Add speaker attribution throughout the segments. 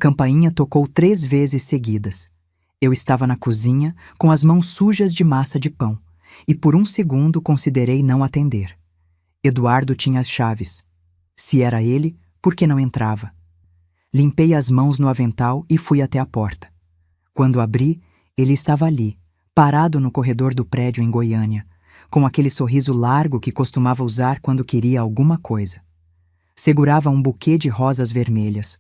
Speaker 1: campainha tocou 3 vezes seguidas. Eu estava na cozinha, com as mãos sujas de massa de pão, e por um segundo considerei não atender. Eduardo tinha as chaves. Se era ele, por que não entrava? Limpei as mãos no avental e fui até a porta. Quando abri, ele estava ali, parado no corredor do prédio em Goiânia, com aquele sorriso largo que costumava usar quando queria alguma coisa. Segurava um buquê de rosas vermelhas,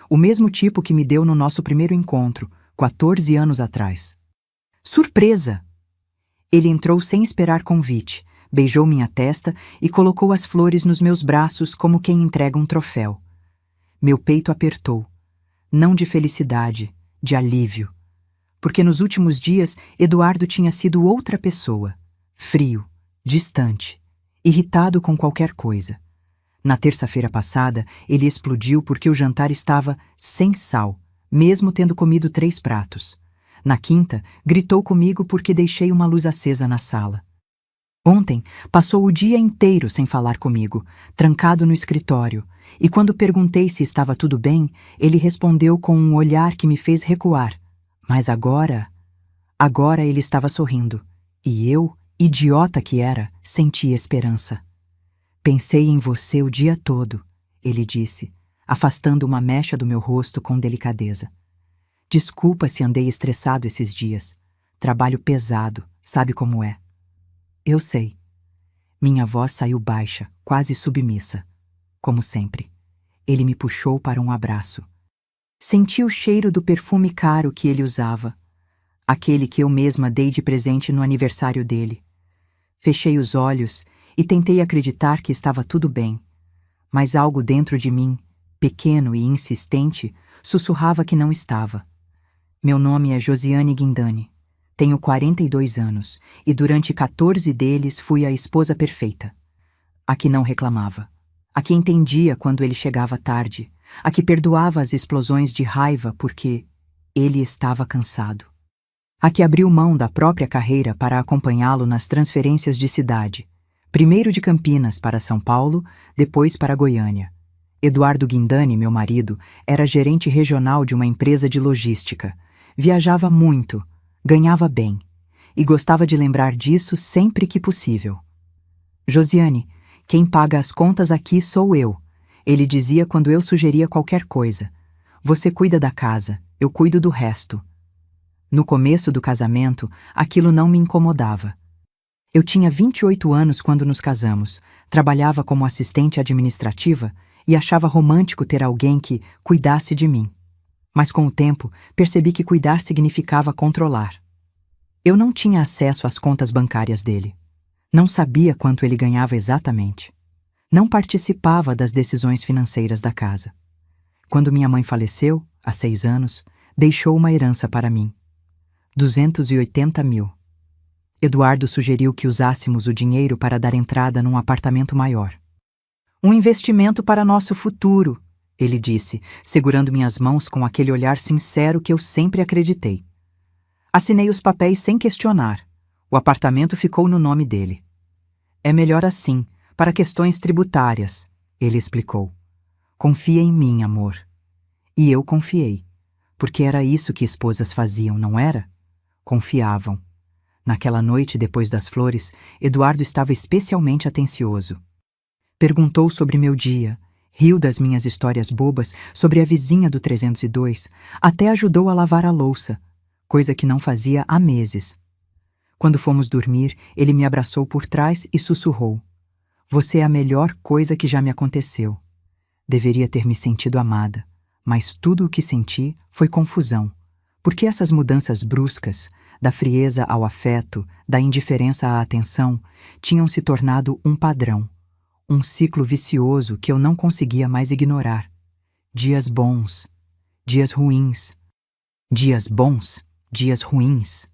Speaker 1: o mesmo tipo que me deu no nosso primeiro encontro, 14 anos atrás. Surpresa! Ele entrou sem esperar convite, beijou minha testa e colocou as flores nos meus braços como quem entrega um troféu. Meu peito apertou, não de felicidade, de alívio. Porque nos últimos dias Eduardo tinha sido outra pessoa, frio, distante, irritado com qualquer coisa. Na terça-feira passada, ele explodiu porque o jantar estava sem sal, mesmo tendo comido 3 pratos. Na quinta, gritou comigo porque deixei uma luz acesa na sala. Ontem, passou o dia inteiro sem falar comigo, trancado no escritório, e quando perguntei se estava tudo bem, ele respondeu com um olhar que me fez recuar. Mas agora ele estava sorrindo, e eu, idiota que era, senti esperança. Pensei em você o dia todo, ele disse, afastando uma mecha do meu rosto com delicadeza. Desculpa se andei estressado esses dias. Trabalho pesado, sabe como é. Eu sei. Minha voz saiu baixa, quase submissa. Como sempre. Ele me puxou para um abraço. Senti o cheiro do perfume caro que ele usava, aquele que eu mesma dei de presente no aniversário dele. Fechei os olhos e tentei acreditar que estava tudo bem, mas algo dentro de mim, pequeno e insistente, sussurrava que não estava. Meu nome é Josiane Guindani. Tenho 42 anos e durante 14 deles fui a esposa perfeita. A que não reclamava. A que entendia quando ele chegava tarde. A que perdoava as explosões de raiva porque ele estava cansado. A que abriu mão da própria carreira para acompanhá-lo nas transferências de cidade. Primeiro de Campinas para São Paulo, depois para Goiânia. Eduardo Guindani, meu marido, era gerente regional de uma empresa de logística. Viajava muito, ganhava bem, e gostava de lembrar disso sempre que possível. Josiane, quem paga as contas aqui sou eu, ele dizia quando eu sugeria qualquer coisa. Você cuida da casa, eu cuido do resto. No começo do casamento, aquilo não me incomodava. Eu tinha 28 anos quando nos casamos, trabalhava como assistente administrativa e achava romântico ter alguém que cuidasse de mim. Mas com o tempo, percebi que cuidar significava controlar. Eu não tinha acesso às contas bancárias dele. Não sabia quanto ele ganhava exatamente. Não participava das decisões financeiras da casa. Quando minha mãe faleceu, há 6 anos, deixou uma herança para mim. 280 mil. Eduardo sugeriu que usássemos o dinheiro para dar entrada num apartamento maior. Um investimento para nosso futuro, ele disse, segurando minhas mãos com aquele olhar sincero que eu sempre acreditei. Assinei os papéis sem questionar. O apartamento ficou no nome dele. É melhor assim, para questões tributárias, ele explicou. Confia em mim, amor. E eu confiei, porque era isso que esposas faziam, não era? Confiavam. Naquela noite, depois das flores, Eduardo estava especialmente atencioso. Perguntou sobre meu dia, riu das minhas histórias bobas sobre a vizinha do 302, até ajudou a lavar a louça, coisa que não fazia há meses. Quando fomos dormir, ele me abraçou por trás e sussurrou. Você é a melhor coisa que já me aconteceu. Deveria ter me sentido amada, mas tudo o que senti foi confusão, porque essas mudanças bruscas, da frieza ao afeto, da indiferença à atenção, tinham se tornado um padrão, um ciclo vicioso que eu não conseguia mais ignorar. Dias bons, dias ruins. Dias bons, dias ruins.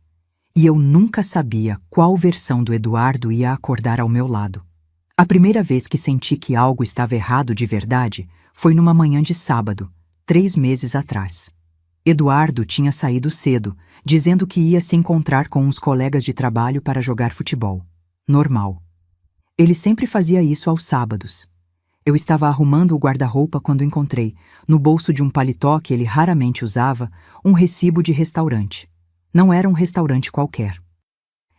Speaker 1: E eu nunca sabia qual versão do Eduardo ia acordar ao meu lado. A primeira vez que senti que algo estava errado de verdade foi numa manhã de sábado, 3 meses atrás. Eduardo tinha saído cedo, dizendo que ia se encontrar com uns colegas de trabalho para jogar futebol. Normal. Ele sempre fazia isso aos sábados. Eu estava arrumando o guarda-roupa quando encontrei, no bolso de um paletó que ele raramente usava, um recibo de restaurante. Não era um restaurante qualquer.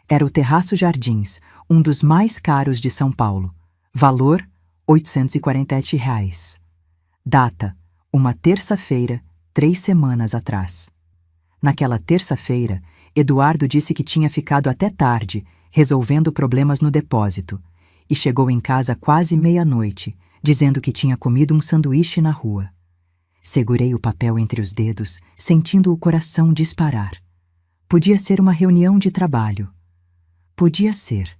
Speaker 1: Era o Terraço Jardins, um dos mais caros de São Paulo. Valor: R$ 847. Data: uma terça-feira, 3 semanas atrás. Naquela terça-feira, Eduardo disse que tinha ficado até tarde, resolvendo problemas no depósito, e chegou em casa quase meia-noite, dizendo que tinha comido um sanduíche na rua. Segurei o papel entre os dedos, sentindo o coração disparar. Podia ser uma reunião de trabalho. Podia ser.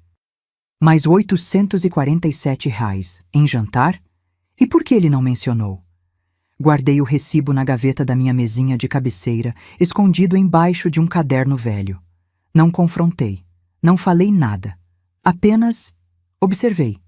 Speaker 1: Mas R$ 847 em jantar? E por que ele não mencionou? Guardei o recibo na gaveta da minha mesinha de cabeceira, escondido embaixo de um caderno velho. Não confrontei. Não falei nada. Apenas observei.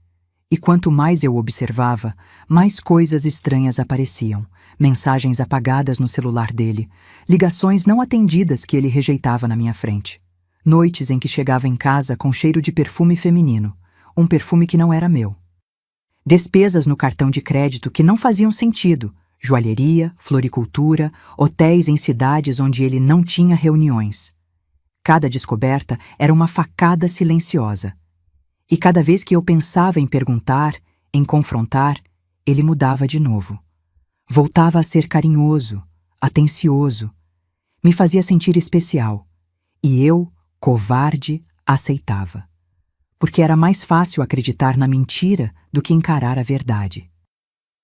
Speaker 1: E quanto mais eu observava, mais coisas estranhas apareciam. Mensagens apagadas no celular dele, ligações não atendidas que ele rejeitava na minha frente. Noites em que chegava em casa com cheiro de perfume feminino, um perfume que não era meu. Despesas no cartão de crédito que não faziam sentido, joalheria, floricultura, hotéis em cidades onde ele não tinha reuniões. Cada descoberta era uma facada silenciosa. E cada vez que eu pensava em perguntar, em confrontar, ele mudava de novo. Voltava a ser carinhoso, atencioso. Me fazia sentir especial. E eu, covarde, aceitava. Porque era mais fácil acreditar na mentira do que encarar a verdade.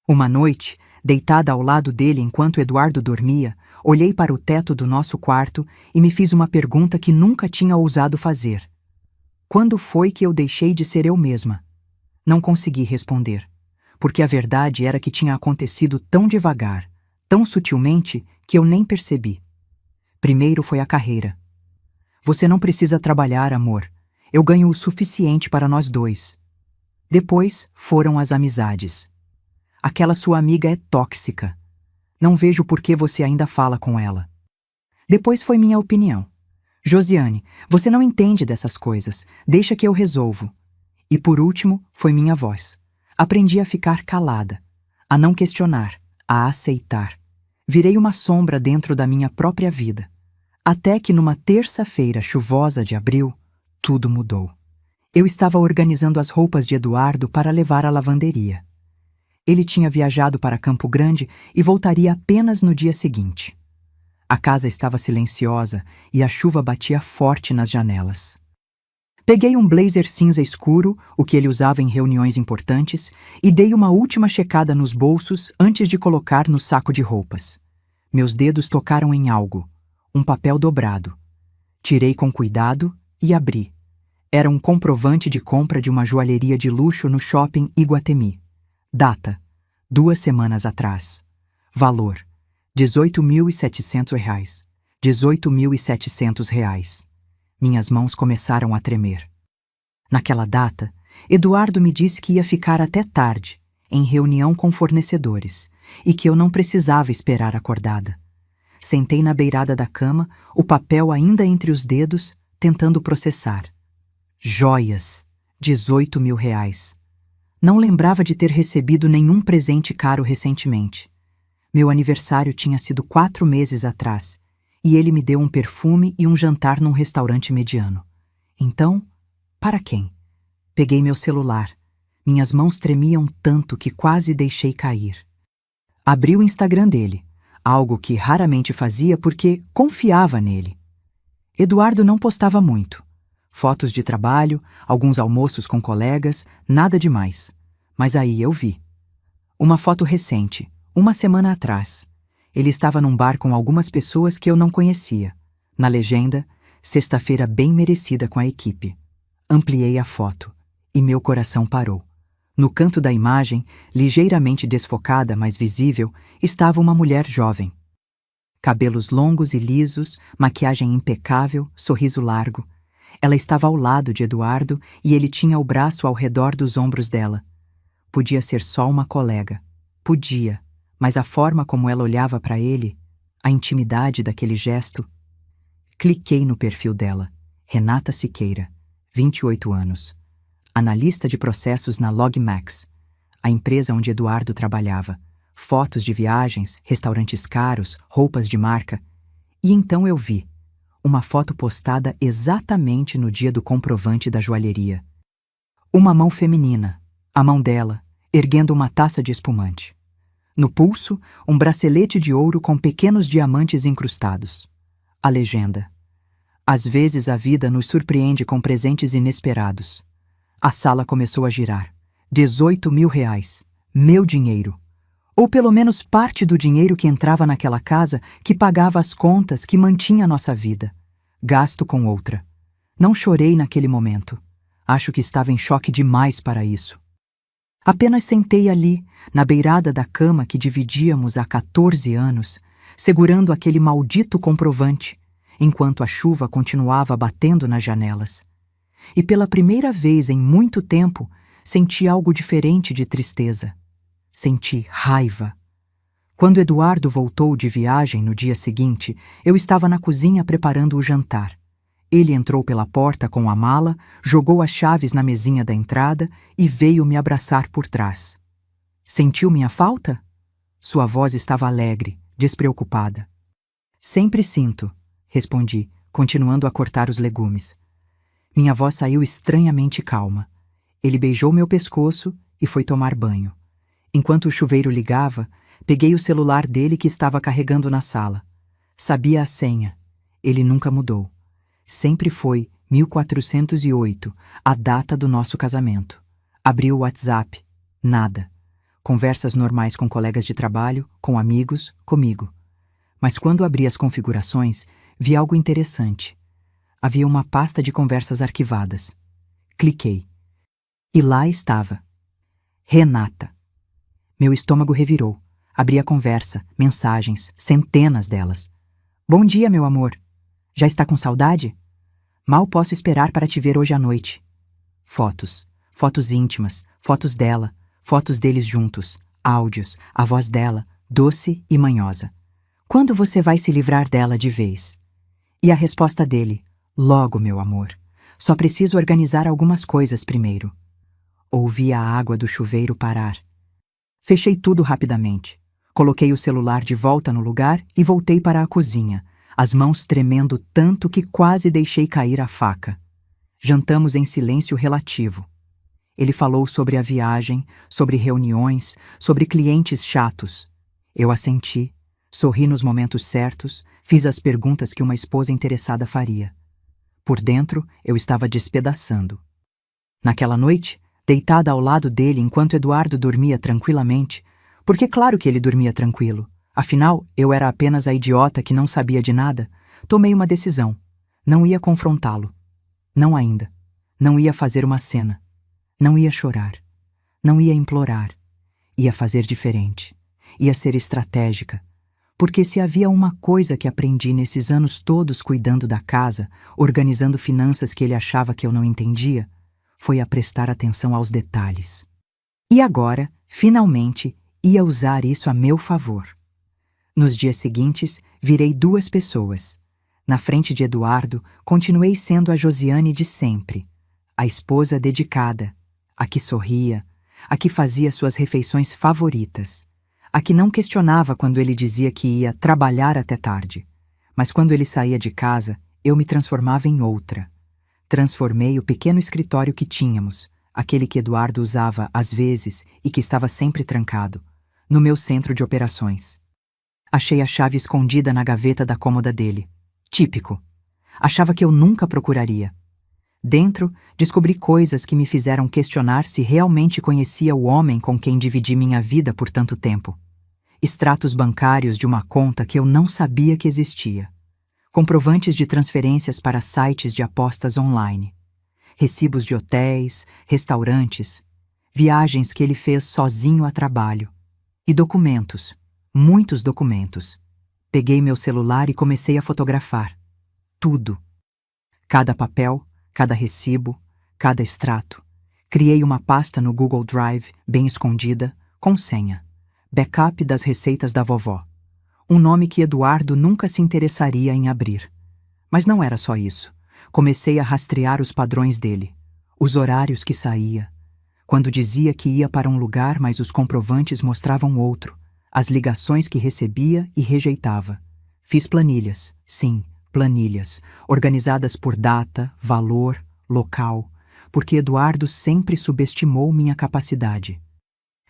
Speaker 1: Uma noite, deitada ao lado dele enquanto Eduardo dormia, olhei para o teto do nosso quarto e me fiz uma pergunta que nunca tinha ousado fazer. Quando foi que eu deixei de ser eu mesma? Não consegui responder, porque a verdade era que tinha acontecido tão devagar, tão sutilmente, que eu nem percebi. Primeiro foi a carreira. Você não precisa trabalhar, amor. Eu ganho o suficiente para nós dois. Depois foram as amizades. Aquela sua amiga é tóxica. Não vejo por que você ainda fala com ela. Depois foi minha opinião. Josiane, você não entende dessas coisas. Deixa que eu resolvo. E por último, foi minha voz. Aprendi a ficar calada, a não questionar, a aceitar. Virei uma sombra dentro da minha própria vida. Até que numa terça-feira chuvosa de abril, tudo mudou. Eu estava organizando as roupas de Eduardo para levar à lavanderia. Ele tinha viajado para Campo Grande e voltaria apenas no dia seguinte. A casa estava silenciosa e a chuva batia forte nas janelas. Peguei um blazer cinza escuro, o que ele usava em reuniões importantes, e dei uma última checada nos bolsos antes de colocar no saco de roupas. Meus dedos tocaram em algo, um papel dobrado. Tirei com cuidado e abri. Era um comprovante de compra de uma joalheria de luxo no shopping Iguatemi. Data: 2 semanas atrás. Valor: R$ 18.700. R$ 18.700. Minhas mãos começaram a tremer. Naquela data, Eduardo me disse que ia ficar até tarde, em reunião com fornecedores, e que eu não precisava esperar acordada. Sentei na beirada da cama, o papel ainda entre os dedos, tentando processar. Joias, R$ 18.000. Não lembrava de ter recebido nenhum presente caro recentemente. Meu aniversário tinha sido 4 meses atrás, e ele me deu um perfume e um jantar num restaurante mediano. Então, para quem? Peguei meu celular. Minhas mãos tremiam tanto que quase deixei cair. Abri o Instagram dele, algo que raramente fazia porque confiava nele. Eduardo não postava muito. Fotos de trabalho, alguns almoços com colegas, nada demais. Mas aí eu vi. Uma foto recente, 1 semana atrás. Ele estava num bar com algumas pessoas que eu não conhecia. Na legenda, sexta-feira bem merecida com a equipe. Ampliei a foto e meu coração parou. No canto da imagem, ligeiramente desfocada, mas visível, estava uma mulher jovem. Cabelos longos e lisos, maquiagem impecável, sorriso largo. Ela estava ao lado de Eduardo e ele tinha o braço ao redor dos ombros dela. Podia ser só uma colega. Podia, mas a forma como ela olhava para ele, a intimidade daquele gesto. Cliquei no perfil dela. Renata Siqueira, 28 anos. Analista de processos na LogMax. a empresa onde Eduardo trabalhava, fotos de viagens, restaurantes caros, roupas de marca. E então eu vi uma foto postada exatamente no dia do comprovante da joalheria. Uma mão feminina, a mão dela, erguendo uma taça de espumante. No pulso, um bracelete de ouro com pequenos diamantes incrustados. A legenda: às vezes a vida nos surpreende com presentes inesperados. A sala começou a girar. 18 mil reais. Meu dinheiro. Ou pelo menos parte do dinheiro que entrava naquela casa, que pagava as contas, que mantinha nossa vida. Gasto com outra. Não chorei naquele momento. Acho que estava em choque demais para isso. Apenas sentei ali, na beirada da cama que dividíamos há 14 anos, segurando aquele maldito comprovante, enquanto a chuva continuava batendo nas janelas. E pela primeira vez em muito tempo, senti algo diferente de tristeza. Senti raiva. Quando Eduardo voltou de viagem no dia seguinte, eu estava na cozinha preparando o jantar. Ele entrou pela porta com a mala, jogou as chaves na mesinha da entrada e veio me abraçar por trás. Sentiu minha falta? Sua voz estava alegre, despreocupada. Sempre sinto, respondi, continuando a cortar os legumes. Minha voz saiu estranhamente calma. Ele beijou meu pescoço e foi tomar banho. Enquanto o chuveiro ligava, peguei o celular dele que estava carregando na sala. Sabia a senha. Ele nunca mudou. Sempre foi 1408, a data do nosso casamento. Abri o WhatsApp. Nada. Conversas normais com colegas de trabalho, com amigos, comigo. Mas quando abri as configurações, vi algo interessante. Havia uma pasta de conversas arquivadas. Cliquei. E lá estava. Renata. Meu estômago revirou. Abri a conversa, mensagens, centenas delas. Bom dia, meu amor. Já está com saudade? Mal posso esperar para te ver hoje à noite. Fotos. Fotos íntimas. Fotos dela. Fotos deles juntos. Áudios. A voz dela, doce e manhosa. Quando você vai se livrar dela de vez? E a resposta dele: logo, meu amor. Só preciso organizar algumas coisas primeiro. Ouvi a água do chuveiro parar. Fechei tudo rapidamente. Coloquei o celular de volta no lugar e voltei para a cozinha, as mãos tremendo tanto que quase deixei cair a faca. Jantamos em silêncio relativo. Ele falou sobre a viagem, sobre reuniões, sobre clientes chatos. Eu assenti, sorri nos momentos certos, fiz as perguntas que uma esposa interessada faria. Por dentro, eu estava despedaçando. Naquela noite, deitada ao lado dele enquanto Eduardo dormia tranquilamente, porque claro que ele dormia tranquilo, afinal, eu era apenas a idiota que não sabia de nada, tomei uma decisão. Não ia confrontá-lo. Não ainda. Não ia fazer uma cena. Não ia chorar. Não ia implorar. Ia fazer diferente. Ia ser estratégica. Porque se havia uma coisa que aprendi nesses anos todos cuidando da casa, organizando finanças que ele achava que eu não entendia, foi a prestar atenção aos detalhes. E agora, finalmente, ia usar isso a meu favor. Nos dias seguintes, virei 2 pessoas. Na frente de Eduardo, continuei sendo a Josiane de sempre, a esposa dedicada, a que sorria, a que fazia suas refeições favoritas, a que não questionava quando ele dizia que ia trabalhar até tarde. Mas quando ele saía de casa, eu me transformava em outra. Transformei o pequeno escritório que tínhamos, aquele que Eduardo usava às vezes e que estava sempre trancado, no meu centro de operações. Achei a chave escondida na gaveta da cômoda dele. Típico. Achava que eu nunca procuraria. Dentro, descobri coisas que me fizeram questionar se realmente conhecia o homem com quem dividi minha vida por tanto tempo. Extratos bancários de uma conta que eu não sabia que existia. Comprovantes de transferências para sites de apostas online. Recibos de hotéis, restaurantes, viagens que ele fez sozinho a trabalho. E documentos, muitos documentos. Peguei meu celular e comecei a fotografar. Tudo. Cada papel, cada recibo, cada extrato. Criei uma pasta no Google Drive, bem escondida, com senha. Backup das receitas da vovó. Um nome que Eduardo nunca se interessaria em abrir. Mas não era só isso. Comecei a rastrear os padrões dele. Os horários que saía. Quando dizia que ia para um lugar, mas os comprovantes mostravam outro, as ligações que recebia e rejeitava. Fiz planilhas, sim, planilhas, organizadas por data, valor, local, porque Eduardo sempre subestimou minha capacidade.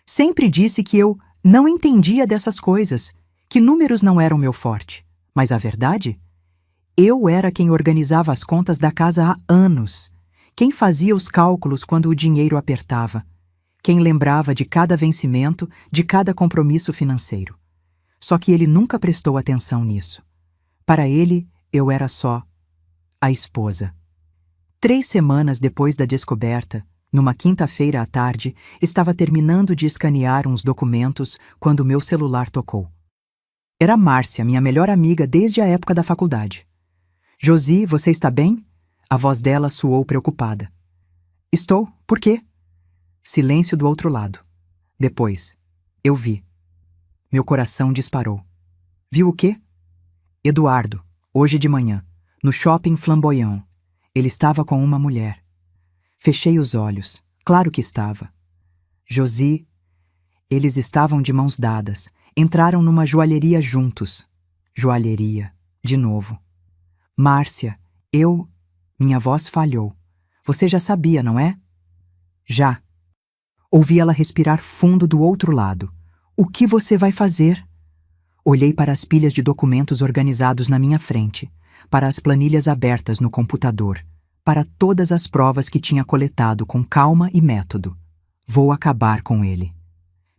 Speaker 1: Sempre disse que eu não entendia dessas coisas, que números não eram meu forte. Mas a verdade? Eu era quem organizava as contas da casa há anos, quem fazia os cálculos quando o dinheiro apertava, quem lembrava de cada vencimento, de cada compromisso financeiro. Só que ele nunca prestou atenção nisso. Para ele, eu era só a esposa. 3 semanas depois da descoberta, numa quinta-feira à tarde, estava terminando de escanear uns documentos quando meu celular tocou. Era Márcia, minha melhor amiga desde a época da faculdade. Josi, você está bem? A voz dela soou preocupada. Estou. Por quê? Silêncio do outro lado. Depois, eu vi. Meu coração disparou. Viu o quê? Eduardo, hoje de manhã, no shopping Flamboyant. Ele estava com uma mulher. Fechei os olhos. Claro que estava. Josi, eles estavam de mãos dadas. Entraram numa joalheria juntos. Joalheria, de novo. Márcia, Minha voz falhou. Você já sabia, não é? Já. Ouvi ela respirar fundo do outro lado. O que você vai fazer? Olhei para as pilhas de documentos organizados na minha frente, para as planilhas abertas no computador, para todas as provas que tinha coletado com calma e método. Vou acabar com ele.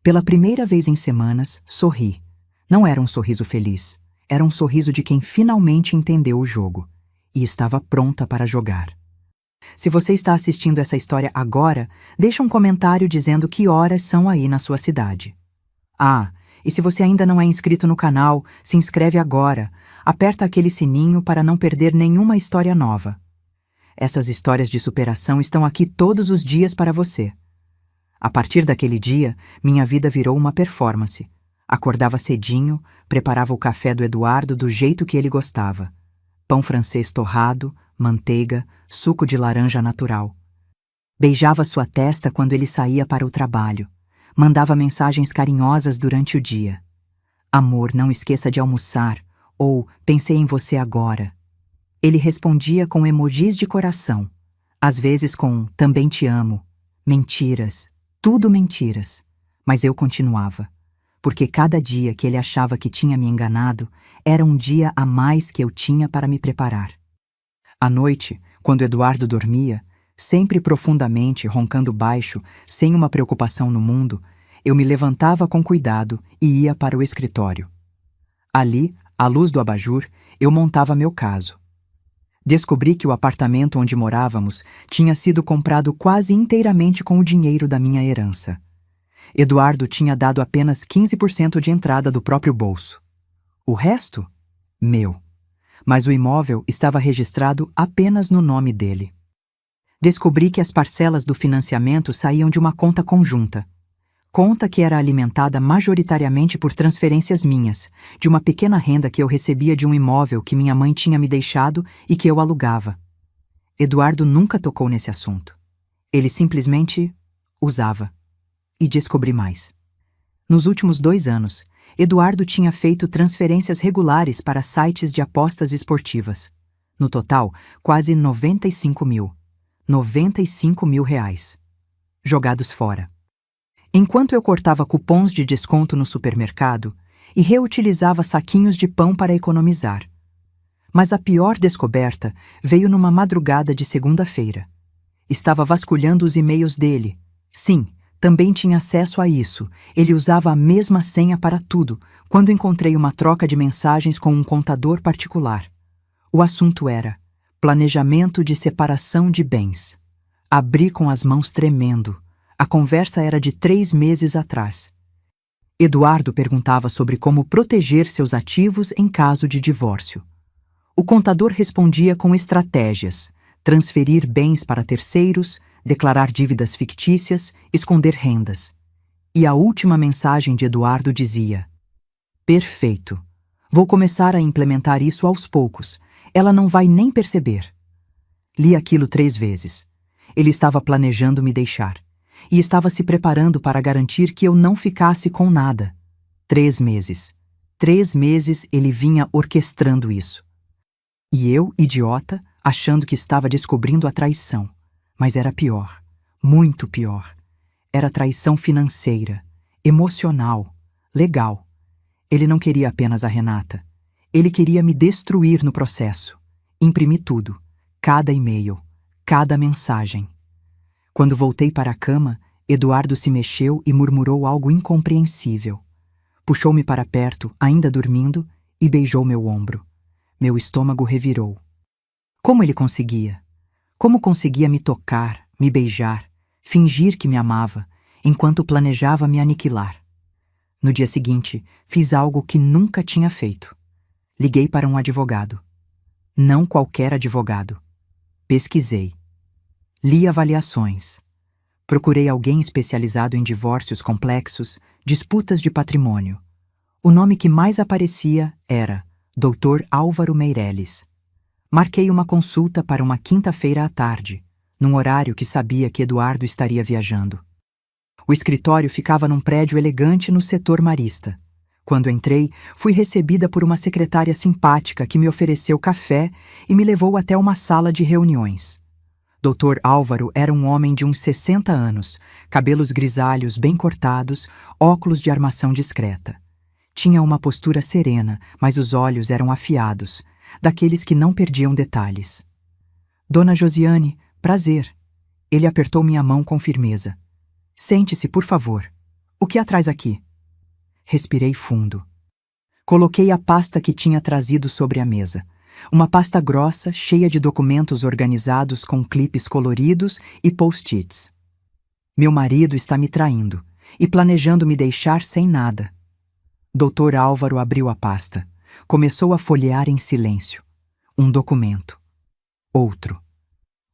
Speaker 1: Pela primeira vez em semanas, sorri. Não era um sorriso feliz. Era um sorriso de quem finalmente entendeu o jogo e estava pronta para jogar. Se você está assistindo essa história agora, deixa um comentário dizendo que horas são aí na sua cidade. Ah, e se você ainda não é inscrito no canal, se inscreve agora. Aperta aquele sininho para não perder nenhuma história nova. Essas histórias de superação estão aqui todos os dias para você. A partir daquele dia, minha vida virou uma performance. Acordava cedinho, preparava o café do Eduardo do jeito que ele gostava. Pão francês torrado, manteiga, suco de laranja natural. Beijava sua testa quando ele saía para o trabalho. Mandava mensagens carinhosas durante o dia. Amor, não esqueça de almoçar. Ou, pensei em você agora. Ele respondia com emojis de coração. Às vezes com, também te amo. Mentiras. Tudo mentiras. Mas eu continuava. Porque cada dia que ele achava que tinha me enganado, era um dia a mais que eu tinha para me preparar. À noite, quando Eduardo dormia, sempre profundamente, roncando baixo, sem uma preocupação no mundo, eu me levantava com cuidado e ia para o escritório. Ali, à luz do abajur, eu montava meu caso. Descobri que o apartamento onde morávamos tinha sido comprado quase inteiramente com o dinheiro da minha herança. Eduardo tinha dado apenas 15% de entrada do próprio bolso. O resto? Meu. Mas o imóvel estava registrado apenas no nome dele. Descobri que as parcelas do financiamento saíam de uma conta conjunta. Conta que era alimentada majoritariamente por transferências minhas, de uma pequena renda que eu recebia de um imóvel que minha mãe tinha me deixado e que eu alugava. Eduardo nunca tocou nesse assunto. Ele simplesmente usava. E descobri mais. Nos últimos 2 anos, Eduardo tinha feito transferências regulares para sites de apostas esportivas. No total, quase 95 mil. 95 mil reais. Jogados fora. Enquanto eu cortava cupons de desconto no supermercado e reutilizava saquinhos de pão para economizar. Mas a pior descoberta veio numa madrugada de segunda-feira. Estava vasculhando os e-mails dele. Sim, também tinha acesso a isso. Ele usava a mesma senha para tudo, quando encontrei uma troca de mensagens com um contador particular. O assunto era planejamento de separação de bens. Abri com as mãos tremendo. A conversa era de 3 meses atrás. Eduardo perguntava sobre como proteger seus ativos em caso de divórcio. O contador respondia com estratégias: transferir bens para terceiros, declarar dívidas fictícias, esconder rendas. E a última mensagem de Eduardo dizia: perfeito. Vou começar a implementar isso aos poucos. Ela não vai nem perceber. Li aquilo 3 vezes. Ele estava planejando me deixar. e estava se preparando para garantir que eu não ficasse com nada. 3 meses. 3 meses ele vinha orquestrando isso. E eu, idiota, achando que estava descobrindo a traição. Mas era pior. Muito pior. Era traição financeira, emocional, legal. Ele não queria apenas a Renata. Ele queria me destruir no processo. Imprimi tudo. Cada e-mail. Cada mensagem. Quando voltei para a cama, Eduardo se mexeu e murmurou algo incompreensível. Puxou-me para perto, ainda dormindo, e beijou meu ombro. Meu estômago revirou. Como ele conseguia? Como conseguia me tocar, me beijar, fingir que me amava, enquanto planejava me aniquilar? No dia seguinte, fiz algo que nunca tinha feito. Liguei para um advogado. Não qualquer advogado. Pesquisei. Li avaliações. Procurei alguém especializado em divórcios complexos, disputas de patrimônio. O nome que mais aparecia era Dr. Álvaro Meirelles. Marquei uma consulta para uma quinta-feira à tarde, num horário que sabia que Eduardo estaria viajando. O escritório ficava num prédio elegante no setor Marista. Quando entrei, fui recebida por uma secretária simpática que me ofereceu café e me levou até uma sala de reuniões. Dr. Álvaro era um homem de uns 60 anos, cabelos grisalhos bem cortados, óculos de armação discreta. Tinha uma postura serena, mas os olhos eram afiados, daqueles que não perdiam detalhes. Dona Josiane, prazer. Ele apertou minha mão com firmeza. Sente-se, por favor. O que a traz aqui? Respirei fundo. Coloquei a pasta que tinha trazido sobre a mesa. Uma pasta grossa, cheia de documentos organizados com clipes coloridos e post-its. Meu marido está me traindo e planejando me deixar sem nada. Dr. Álvaro abriu a pasta. Começou a folhear em silêncio. Um documento. Outro.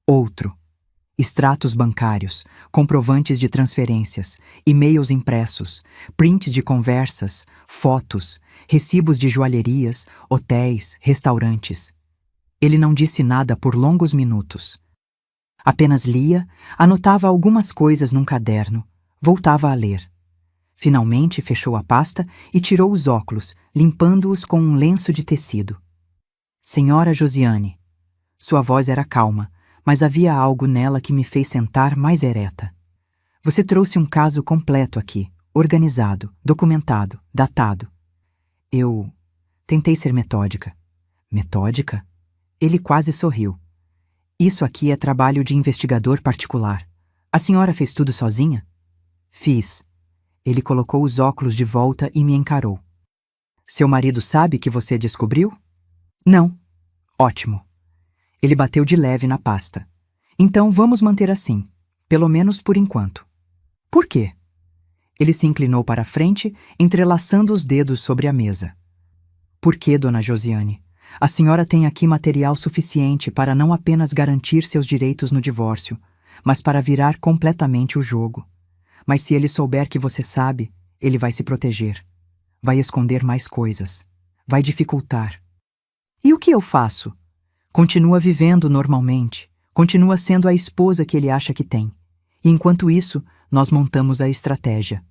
Speaker 1: Outro. Extratos bancários, comprovantes de transferências, e-mails impressos, prints de conversas, fotos, recibos de joalherias, hotéis, restaurantes. Ele não disse nada por longos minutos. Apenas lia, anotava algumas coisas num caderno, voltava a ler. Finalmente fechou a pasta e tirou os óculos, limpando-os com um lenço de tecido. Senhora Josiane. Sua voz era calma, mas havia algo nela que me fez sentar mais ereta. Você trouxe um caso completo aqui, organizado, documentado, datado. Eu tentei ser metódica. Metódica? Ele quase sorriu. Isso aqui é trabalho de investigador particular. A senhora fez tudo sozinha? Fiz. Ele colocou os óculos de volta e me encarou. Seu marido sabe que você descobriu? Não. Ótimo. Ele bateu de leve na pasta. Então vamos manter assim, pelo menos por enquanto. Por quê? Ele se inclinou para a frente, entrelaçando os dedos sobre a mesa. Por quê, dona Josiane? A senhora tem aqui material suficiente para não apenas garantir seus direitos no divórcio, mas para virar completamente o jogo. Mas se ele souber que você sabe, ele vai se proteger. Vai esconder mais coisas. Vai dificultar. E o que eu faço? Continua vivendo normalmente. Continua sendo a esposa que ele acha que tem. E enquanto isso, nós montamos a estratégia.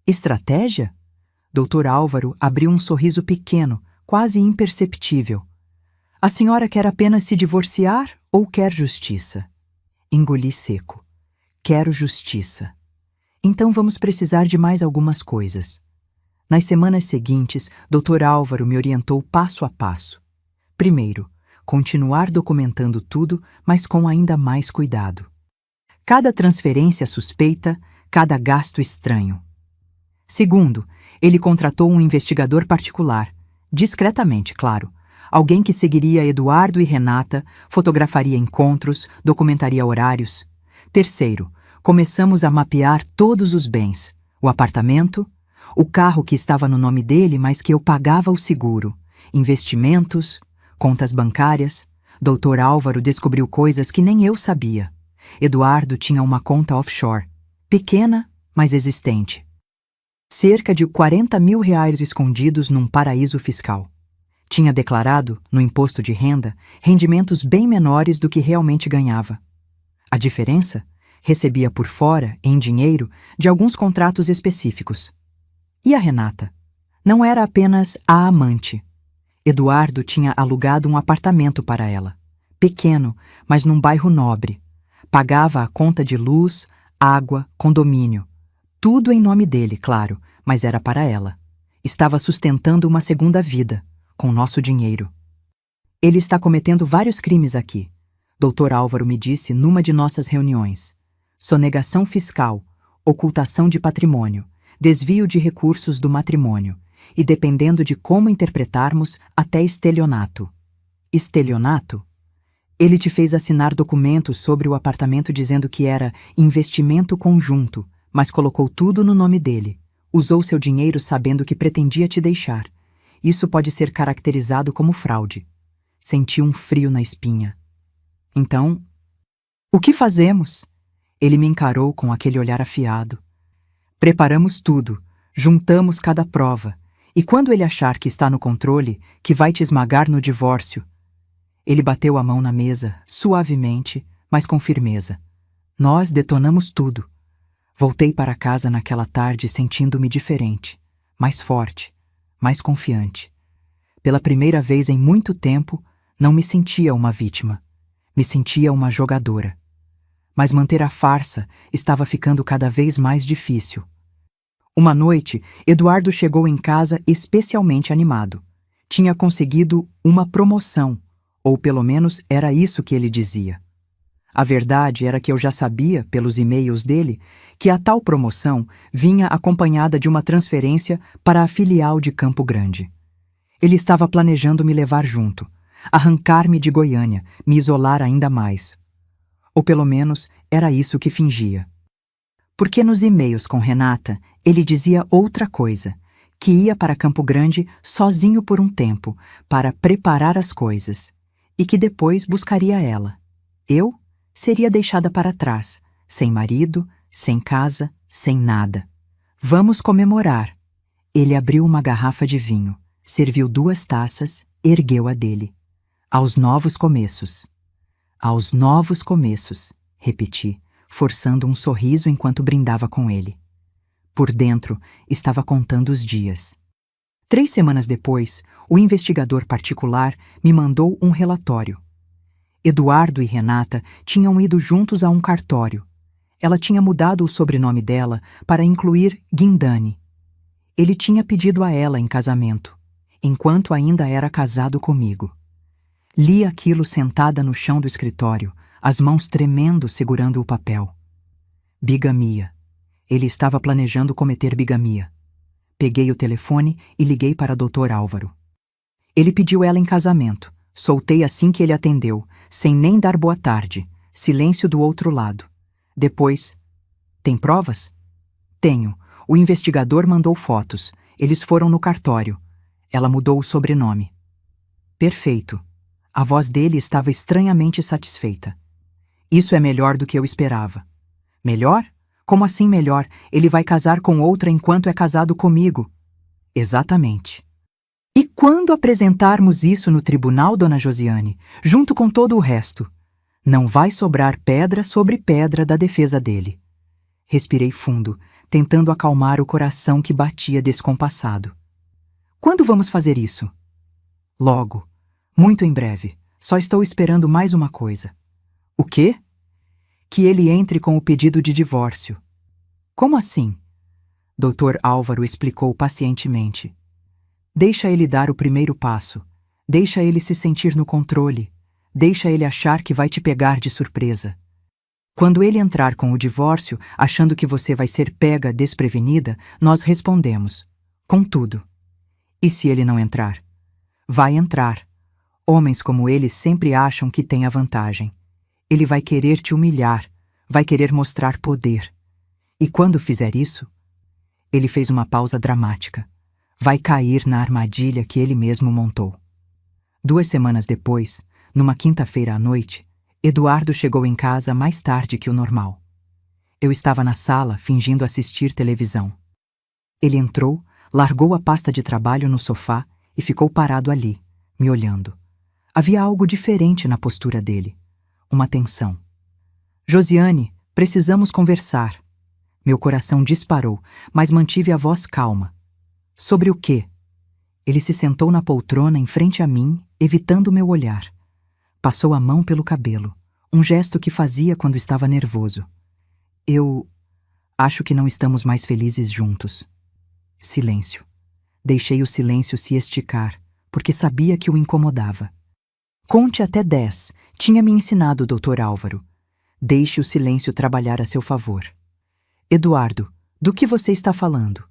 Speaker 1: Estratégia? Dr. Álvaro abriu um sorriso pequeno, quase imperceptível. A senhora quer apenas se divorciar ou quer justiça? Engoli seco. Quero justiça. Então vamos precisar de mais algumas coisas. Nas semanas seguintes, Dr. Álvaro me orientou passo a passo. Primeiro, continuar documentando tudo, mas com ainda mais cuidado. Cada transferência suspeita, cada gasto estranho. Segundo, ele contratou um investigador particular, discretamente, claro, alguém que seguiria Eduardo e Renata, fotografaria encontros, documentaria horários. Terceiro, começamos a mapear todos os bens, o apartamento, o carro que estava no nome dele, mas que eu pagava o seguro, investimentos, contas bancárias. Dr. Álvaro descobriu coisas que nem eu sabia. Eduardo tinha uma conta offshore, pequena, mas existente. Cerca de R$40 mil escondidos num paraíso fiscal. Tinha declarado, no imposto de renda, rendimentos bem menores do que realmente ganhava. A diferença? Recebia por fora, em dinheiro, de alguns contratos específicos. E a Renata? Não era apenas a amante. Eduardo tinha alugado um apartamento para ela. Pequeno, mas num bairro nobre. Pagava a conta de luz, água, condomínio. Tudo em nome dele, claro, mas era para ela. Estava sustentando uma segunda vida, com nosso dinheiro. Ele está cometendo vários crimes aqui, Dr. Álvaro me disse numa de nossas reuniões. Sonegação fiscal, ocultação de patrimônio, desvio de recursos do matrimônio e, dependendo de como interpretarmos, até estelionato. Estelionato? Ele te fez assinar documentos sobre o apartamento dizendo que era investimento conjunto, mas colocou tudo no nome dele. Usou seu dinheiro sabendo que pretendia te deixar. Isso pode ser caracterizado como fraude. Senti um frio na espinha. Então, o que fazemos? Ele me encarou com aquele olhar afiado. Preparamos tudo, juntamos cada prova, e quando ele achar que está no controle, que vai te esmagar no divórcio... Ele bateu a mão na mesa, suavemente, mas com firmeza. Nós detonamos tudo. Voltei para casa naquela tarde sentindo-me diferente, mais forte, mais confiante. Pela primeira vez em muito tempo, não me sentia uma vítima. Me sentia uma jogadora. Mas manter a farsa estava ficando cada vez mais difícil. Uma noite, Eduardo chegou em casa especialmente animado. Tinha conseguido uma promoção, ou pelo menos era isso que ele dizia. A verdade era que eu já sabia, pelos e-mails dele, que a tal promoção vinha acompanhada de uma transferência para a filial de Campo Grande. Ele estava planejando me levar junto, arrancar-me de Goiânia, me isolar ainda mais. Ou pelo menos era isso que fingia. Porque nos e-mails com Renata, ele dizia outra coisa, que ia para Campo Grande sozinho por um tempo, para preparar as coisas, e que depois buscaria ela. Eu seria deixada para trás, sem marido, sem casa, sem nada. Vamos comemorar. Ele abriu uma garrafa de vinho, serviu 2 taças, ergueu a dele. Aos novos começos. Aos novos começos, repeti, forçando um sorriso enquanto brindava com ele. Por dentro, estava contando os dias. 3 semanas depois, o investigador particular me mandou um relatório. Eduardo e Renata tinham ido juntos a um cartório. Ela tinha mudado o sobrenome dela para incluir Guindani. Ele tinha pedido a ela em casamento, enquanto ainda era casado comigo. Li aquilo sentada no chão do escritório, as mãos tremendo segurando o papel. Bigamia. Ele estava planejando cometer bigamia. Peguei o telefone e liguei para Dr. Álvaro. Ele pediu ela em casamento. Soltei assim que ele atendeu, sem nem dar boa tarde. Silêncio do outro lado. Depois... Tem provas? Tenho. O investigador mandou fotos. Eles foram no cartório. Ela mudou o sobrenome. Perfeito. A voz dele estava estranhamente satisfeita. Isso é melhor do que eu esperava. Melhor? Como assim melhor? Ele vai casar com outra enquanto é casado comigo. Exatamente. E quando apresentarmos isso no tribunal, dona Josiane, junto com todo o resto, não vai sobrar pedra sobre pedra da defesa dele. Respirei fundo, tentando acalmar o coração que batia descompassado. Quando vamos fazer isso? Logo. Muito em breve. Só estou esperando mais uma coisa. O quê? Que ele entre com o pedido de divórcio. Como assim? Dr. Álvaro explicou pacientemente. Deixa ele dar o primeiro passo. Deixa ele se sentir no controle. Deixa ele achar que vai te pegar de surpresa. Quando ele entrar com o divórcio, achando que você vai ser pega desprevenida, nós respondemos. Contudo. E se ele não entrar? Vai entrar. Homens como ele sempre acham que têm a vantagem. Ele vai querer te humilhar, vai querer mostrar poder. E quando fizer isso, ele fez uma pausa dramática. Vai cair na armadilha que ele mesmo montou. 2 semanas depois, numa quinta-feira à noite, Eduardo chegou em casa mais tarde que o normal. Eu estava na sala, fingindo assistir televisão. Ele entrou, largou a pasta de trabalho no sofá e ficou parado ali, me olhando. Havia algo diferente na postura dele. Uma tensão. Josiane, Precisamos conversar. Meu coração disparou, mas mantive a voz calma. Sobre o quê? Ele se sentou na poltrona em frente a mim, evitando meu olhar. Passou a mão pelo cabelo, um gesto que fazia quando estava nervoso. Eu acho que não estamos mais felizes juntos. Silêncio. Deixei o silêncio se esticar, porque sabia que o incomodava. Conte até 10, tinha me ensinado o Dr. Álvaro. Deixe o silêncio trabalhar a seu favor. Eduardo, do que você está falando?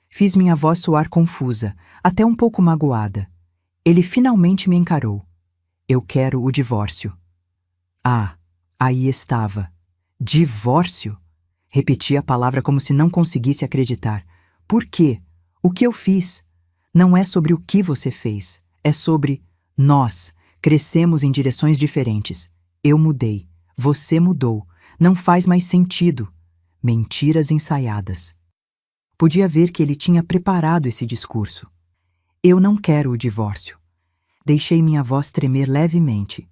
Speaker 1: Fiz minha voz soar confusa, até um pouco magoada. Ele finalmente me encarou. Eu quero o divórcio. Ah, aí estava. Divórcio? Repeti a palavra como se não conseguisse acreditar. Por quê? O que eu fiz? Não é sobre o que você fez. É sobre nós. Crescemos em direções diferentes. Eu mudei. Você mudou. Não faz mais sentido. Mentiras ensaiadas. Podia ver que ele tinha preparado esse discurso. Eu não quero o divórcio. Deixei minha voz tremer levemente.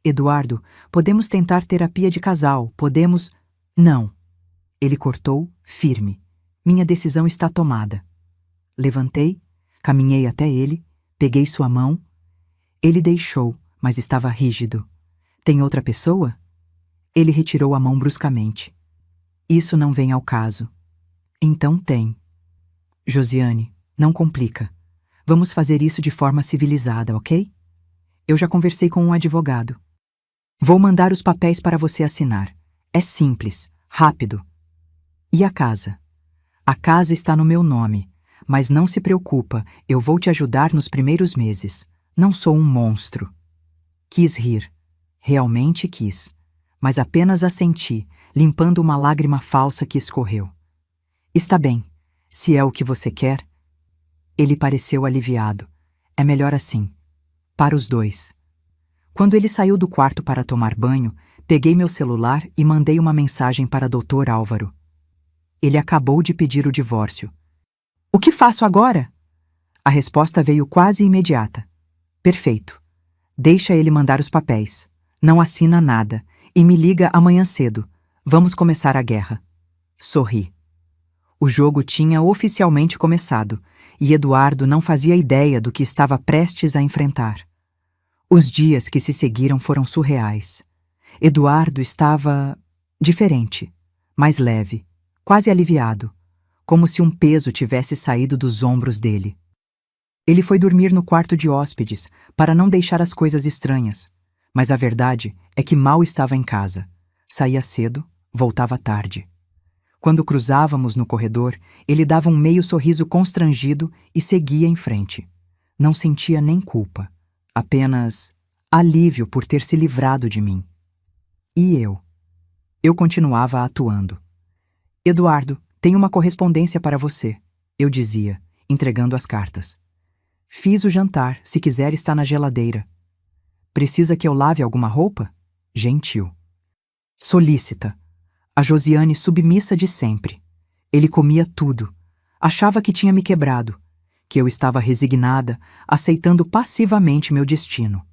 Speaker 1: Eduardo, podemos tentar terapia de casal, podemos... Não. Ele cortou, firme. Minha decisão está tomada. Levantei, caminhei até ele, peguei sua mão. Ele deixou, mas estava rígido. Tem outra pessoa? Ele retirou a mão bruscamente. Isso não vem ao caso. Então tem. Josiane, não complica. Vamos fazer isso de forma civilizada, ok? Eu já conversei com um advogado. Vou mandar os papéis para você assinar. É simples, rápido. E a casa? A casa está no meu nome, mas não se preocupa, eu vou te ajudar nos primeiros meses. Não sou um monstro. Quis rir. Realmente quis. Mas apenas assenti, limpando uma lágrima falsa que escorreu. Está bem, se é o que você quer. Ele pareceu aliviado. É melhor assim. Para os dois. Quando ele saiu do quarto para tomar banho, peguei meu celular e mandei uma mensagem para Dr. Álvaro. Ele acabou de pedir o divórcio. O que faço agora? A resposta veio quase imediata. Perfeito. Deixa ele mandar os papéis. Não assina nada. E me liga amanhã cedo. Vamos começar a guerra. Sorri. O jogo tinha oficialmente começado, e Eduardo não fazia ideia do que estava prestes a enfrentar. Os dias que se seguiram foram surreais. Eduardo estava diferente, mais leve, quase aliviado, como se um peso tivesse saído dos ombros dele. Ele foi dormir no quarto de hóspedes para não deixar as coisas estranhas, mas a verdade é que mal estava em casa. Saía cedo, voltava tarde. Quando cruzávamos no corredor, ele dava um meio sorriso constrangido e seguia em frente. Não sentia nem culpa, apenas alívio por ter se livrado de mim. E eu? Eu continuava atuando. Eduardo, tenho uma correspondência para você, eu dizia, entregando as cartas. Fiz o jantar, se quiser está na geladeira. Precisa que eu lave alguma roupa? Gentil. Solícita. A Josiane submissa de sempre. Ele comia tudo. Achava que tinha me quebrado, que eu estava resignada, aceitando passivamente meu destino.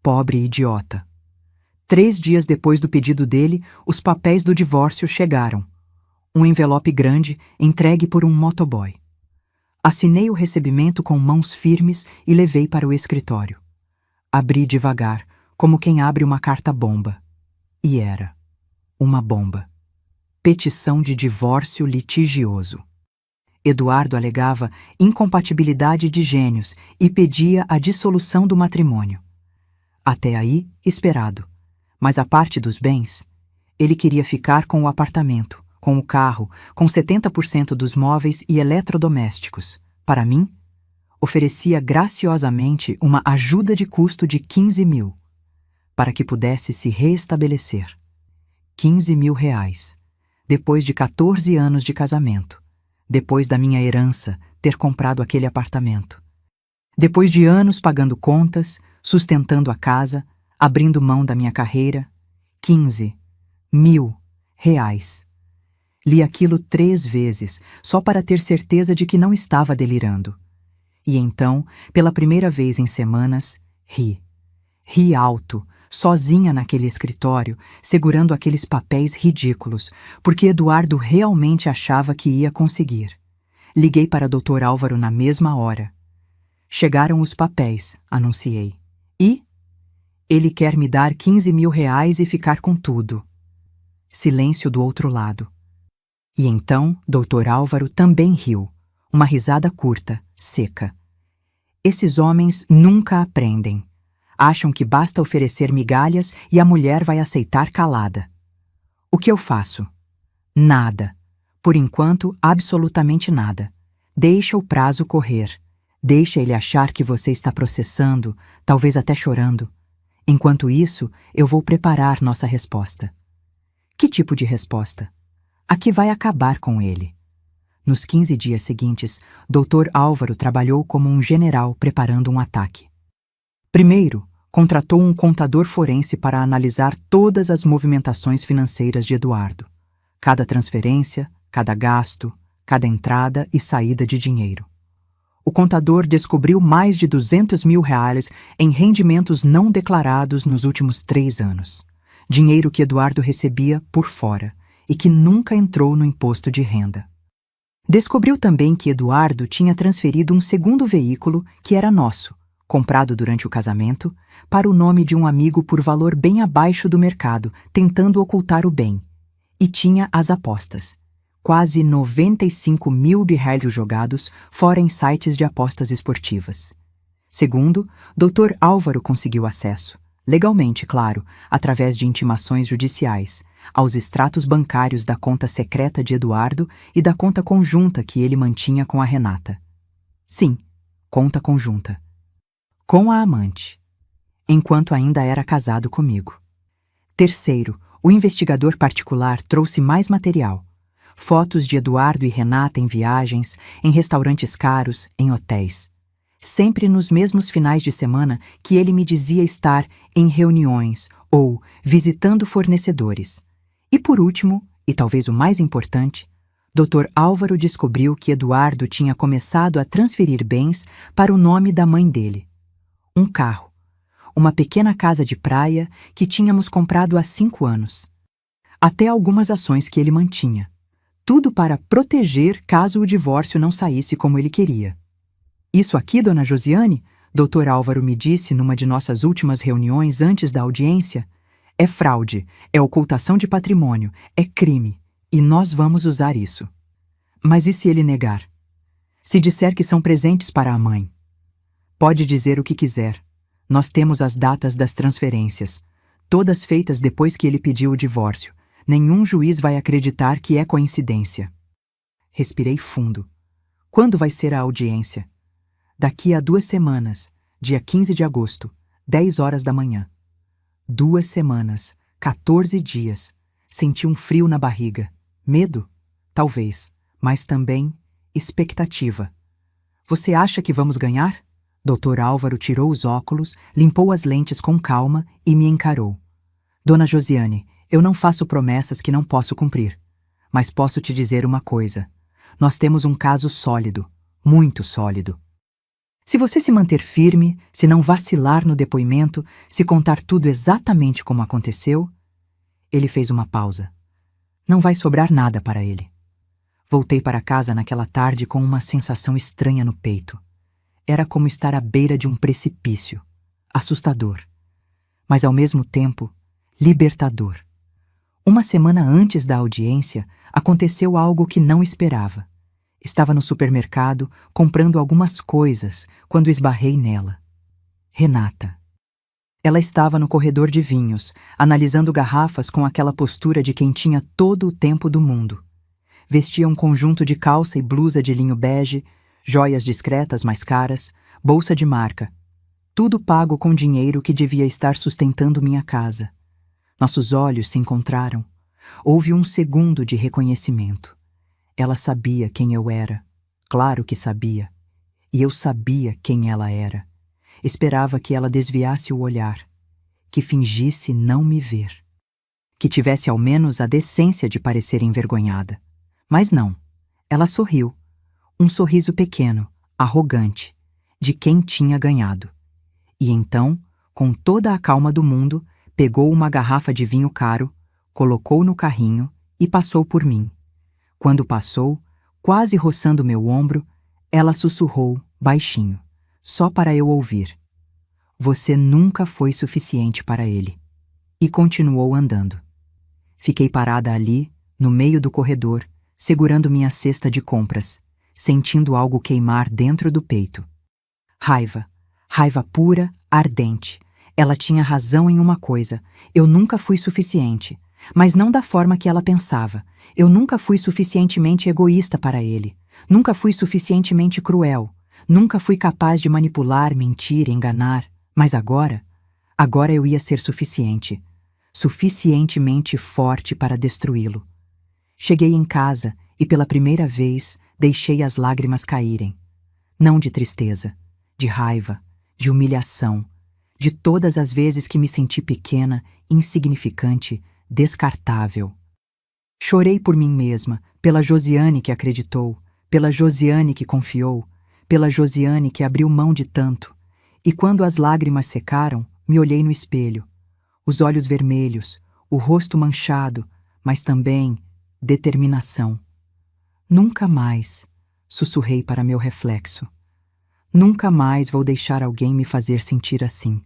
Speaker 1: Pobre idiota. 3 dias depois do pedido dele, os papéis do divórcio chegaram. Um envelope grande, entregue por um motoboy. Assinei o recebimento com mãos firmes e levei para o escritório. Abri devagar, como quem abre uma carta-bomba. E era uma bomba. Petição de divórcio litigioso. Eduardo alegava incompatibilidade de gênios e pedia a dissolução do matrimônio. Até aí, esperado. Mas a parte dos bens, ele queria ficar com o apartamento, com o carro, com 70% dos móveis e eletrodomésticos. Para mim, oferecia graciosamente uma ajuda de custo de 15 mil, para que pudesse se reestabelecer. 15 mil reais, depois de 14 anos de casamento, depois da minha herança ter comprado aquele apartamento, depois de anos pagando contas, sustentando a casa, abrindo mão da minha carreira, 15 mil reais. Li aquilo 3 vezes, só para ter certeza de que não estava delirando. E então, pela primeira vez em semanas, ri. Ri alto, sozinha naquele escritório, segurando aqueles papéis ridículos, porque Eduardo realmente achava que ia conseguir. Liguei para Dr. Álvaro na mesma hora. Chegaram os papéis, anunciei. E? Ele quer me dar 15 mil reais e ficar com tudo. Silêncio do outro lado. E então, Dr. Álvaro também riu. Uma risada curta, seca. Esses homens nunca aprendem. Acham que basta oferecer migalhas e a mulher vai aceitar calada. O que eu faço? Nada. Por enquanto, absolutamente nada. Deixa o prazo correr. Deixa ele achar que você está processando, talvez até chorando. Enquanto isso, eu vou preparar nossa resposta. Que tipo de resposta? A que vai acabar com ele. Nos 15 dias seguintes, Dr. Álvaro trabalhou como um general preparando um ataque. Primeiro, contratou um contador forense para analisar todas as movimentações financeiras de Eduardo. Cada transferência, cada gasto, cada entrada e saída de dinheiro. O contador descobriu mais de 200 mil reais em rendimentos não declarados nos últimos 3 anos. Dinheiro que Eduardo recebia por fora e que nunca entrou no imposto de renda. Descobriu também que Eduardo tinha transferido um segundo veículo, que era nosso, comprado durante o casamento, para o nome de um amigo por valor bem abaixo do mercado, tentando ocultar o bem. E tinha as apostas. Quase 95 mil reais jogados fora em sites de apostas esportivas. Segundo, Dr. Álvaro conseguiu acesso, legalmente, claro, através de intimações judiciais, aos extratos bancários da conta secreta de Eduardo e da conta conjunta que ele mantinha com a Renata. Sim, conta conjunta. Com a amante. Enquanto ainda era casado comigo. Terceiro, o investigador particular trouxe mais material. Fotos de Eduardo e Renata em viagens, em restaurantes caros, em hotéis. Sempre nos mesmos finais de semana que ele me dizia estar em reuniões ou visitando fornecedores. E por último, e talvez o mais importante, Dr. Álvaro descobriu que Eduardo tinha começado a transferir bens para o nome da mãe dele. Um carro, uma pequena casa de praia que tínhamos comprado há 5 anos. Até algumas ações que ele mantinha. Tudo para proteger caso o divórcio não saísse como ele queria. Isso aqui, dona Josiane, Dr. Álvaro me disse numa de nossas últimas reuniões antes da audiência, é fraude, é ocultação de patrimônio, é crime, e nós vamos usar isso. Mas e se ele negar? Se disser que são presentes para a mãe? Pode dizer o que quiser. Nós temos as datas das transferências, todas feitas depois que ele pediu o divórcio. Nenhum juiz vai acreditar que é coincidência. Respirei fundo. Quando vai ser a audiência? Daqui a 2 semanas, dia 15 de agosto, 10 horas da manhã. 2 semanas, 14 dias. Senti um frio na barriga. Medo? Talvez, mas também expectativa. Você acha que vamos ganhar? Dr. Álvaro tirou os óculos, limpou as lentes com calma e me encarou. Dona Josiane, eu não faço promessas que não posso cumprir. Mas posso te dizer uma coisa. Nós temos um caso sólido, muito sólido. Se você se manter firme, se não vacilar no depoimento, se contar tudo exatamente como aconteceu... Ele fez uma pausa. Não vai sobrar nada para ele. Voltei para casa naquela tarde com uma sensação estranha no peito. Era como estar à beira de um precipício. Assustador. Mas ao mesmo tempo, libertador. Uma semana antes da audiência, aconteceu algo que não esperava. Estava no supermercado, comprando algumas coisas, quando esbarrei nela. Renata. Ela estava no corredor de vinhos, analisando garrafas com aquela postura de quem tinha todo o tempo do mundo. Vestia um conjunto de calça e blusa de linho bege, joias discretas mais caras, bolsa de marca. Tudo pago com dinheiro que devia estar sustentando minha casa. Nossos olhos se encontraram. Houve um segundo de reconhecimento. Ela sabia quem eu era. Claro que sabia. E eu sabia quem ela era. Esperava que ela desviasse o olhar. Que fingisse não me ver. Que tivesse ao menos a decência de parecer envergonhada. Mas não. Ela sorriu. Um sorriso pequeno, arrogante, de quem tinha ganhado. E então, com toda a calma do mundo, pegou uma garrafa de vinho caro, colocou no carrinho e passou por mim. Quando passou, quase roçando meu ombro, ela sussurrou, baixinho, só para eu ouvir: "Você nunca foi suficiente para ele." E continuou andando. Fiquei parada ali, no meio do corredor, segurando minha cesta de compras, sentindo algo queimar dentro do peito. Raiva. Raiva pura, ardente. Ela tinha razão em uma coisa: eu nunca fui suficiente. Mas não da forma que ela pensava. Eu nunca fui suficientemente egoísta para ele. Nunca fui suficientemente cruel. Nunca fui capaz de manipular, mentir, enganar. Mas agora eu ia ser suficiente. Suficientemente forte para destruí-lo. Cheguei em casa e pela primeira vez deixei as lágrimas caírem. Não de tristeza, de raiva, de humilhação, de todas as vezes que me senti pequena, insignificante, descartável. Chorei por mim mesma, pela Josiane que acreditou, pela Josiane que confiou, pela Josiane que abriu mão de tanto. E quando as lágrimas secaram, me olhei no espelho. Os olhos vermelhos, o rosto manchado, mas também determinação. Nunca mais, sussurrei para meu reflexo. Nunca mais vou deixar alguém me fazer sentir assim.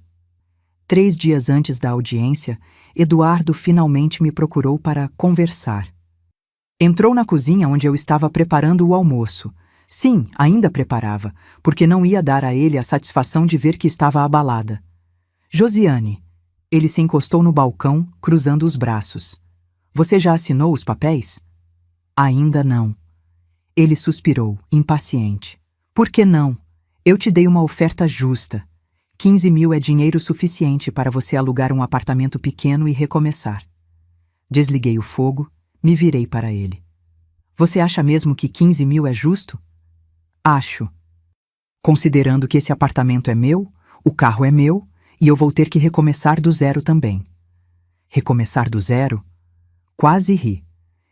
Speaker 1: 3 dias antes da audiência, Eduardo finalmente me procurou para conversar. Entrou na cozinha onde eu estava preparando o almoço. Sim, ainda preparava, porque não ia dar a ele a satisfação de ver que estava abalada. Josiane. Ele se encostou no balcão, cruzando os braços. Você já assinou os papéis? Ainda não. Ele suspirou, impaciente. Por que não? Eu te dei uma oferta justa. 15 mil é dinheiro suficiente para você alugar um apartamento pequeno e recomeçar. Desliguei o fogo, me virei para ele. Você acha mesmo que 15 mil é justo? Acho. Considerando que esse apartamento é meu, o carro é meu, e eu vou ter que recomeçar do zero também. Recomeçar do zero? Quase ri.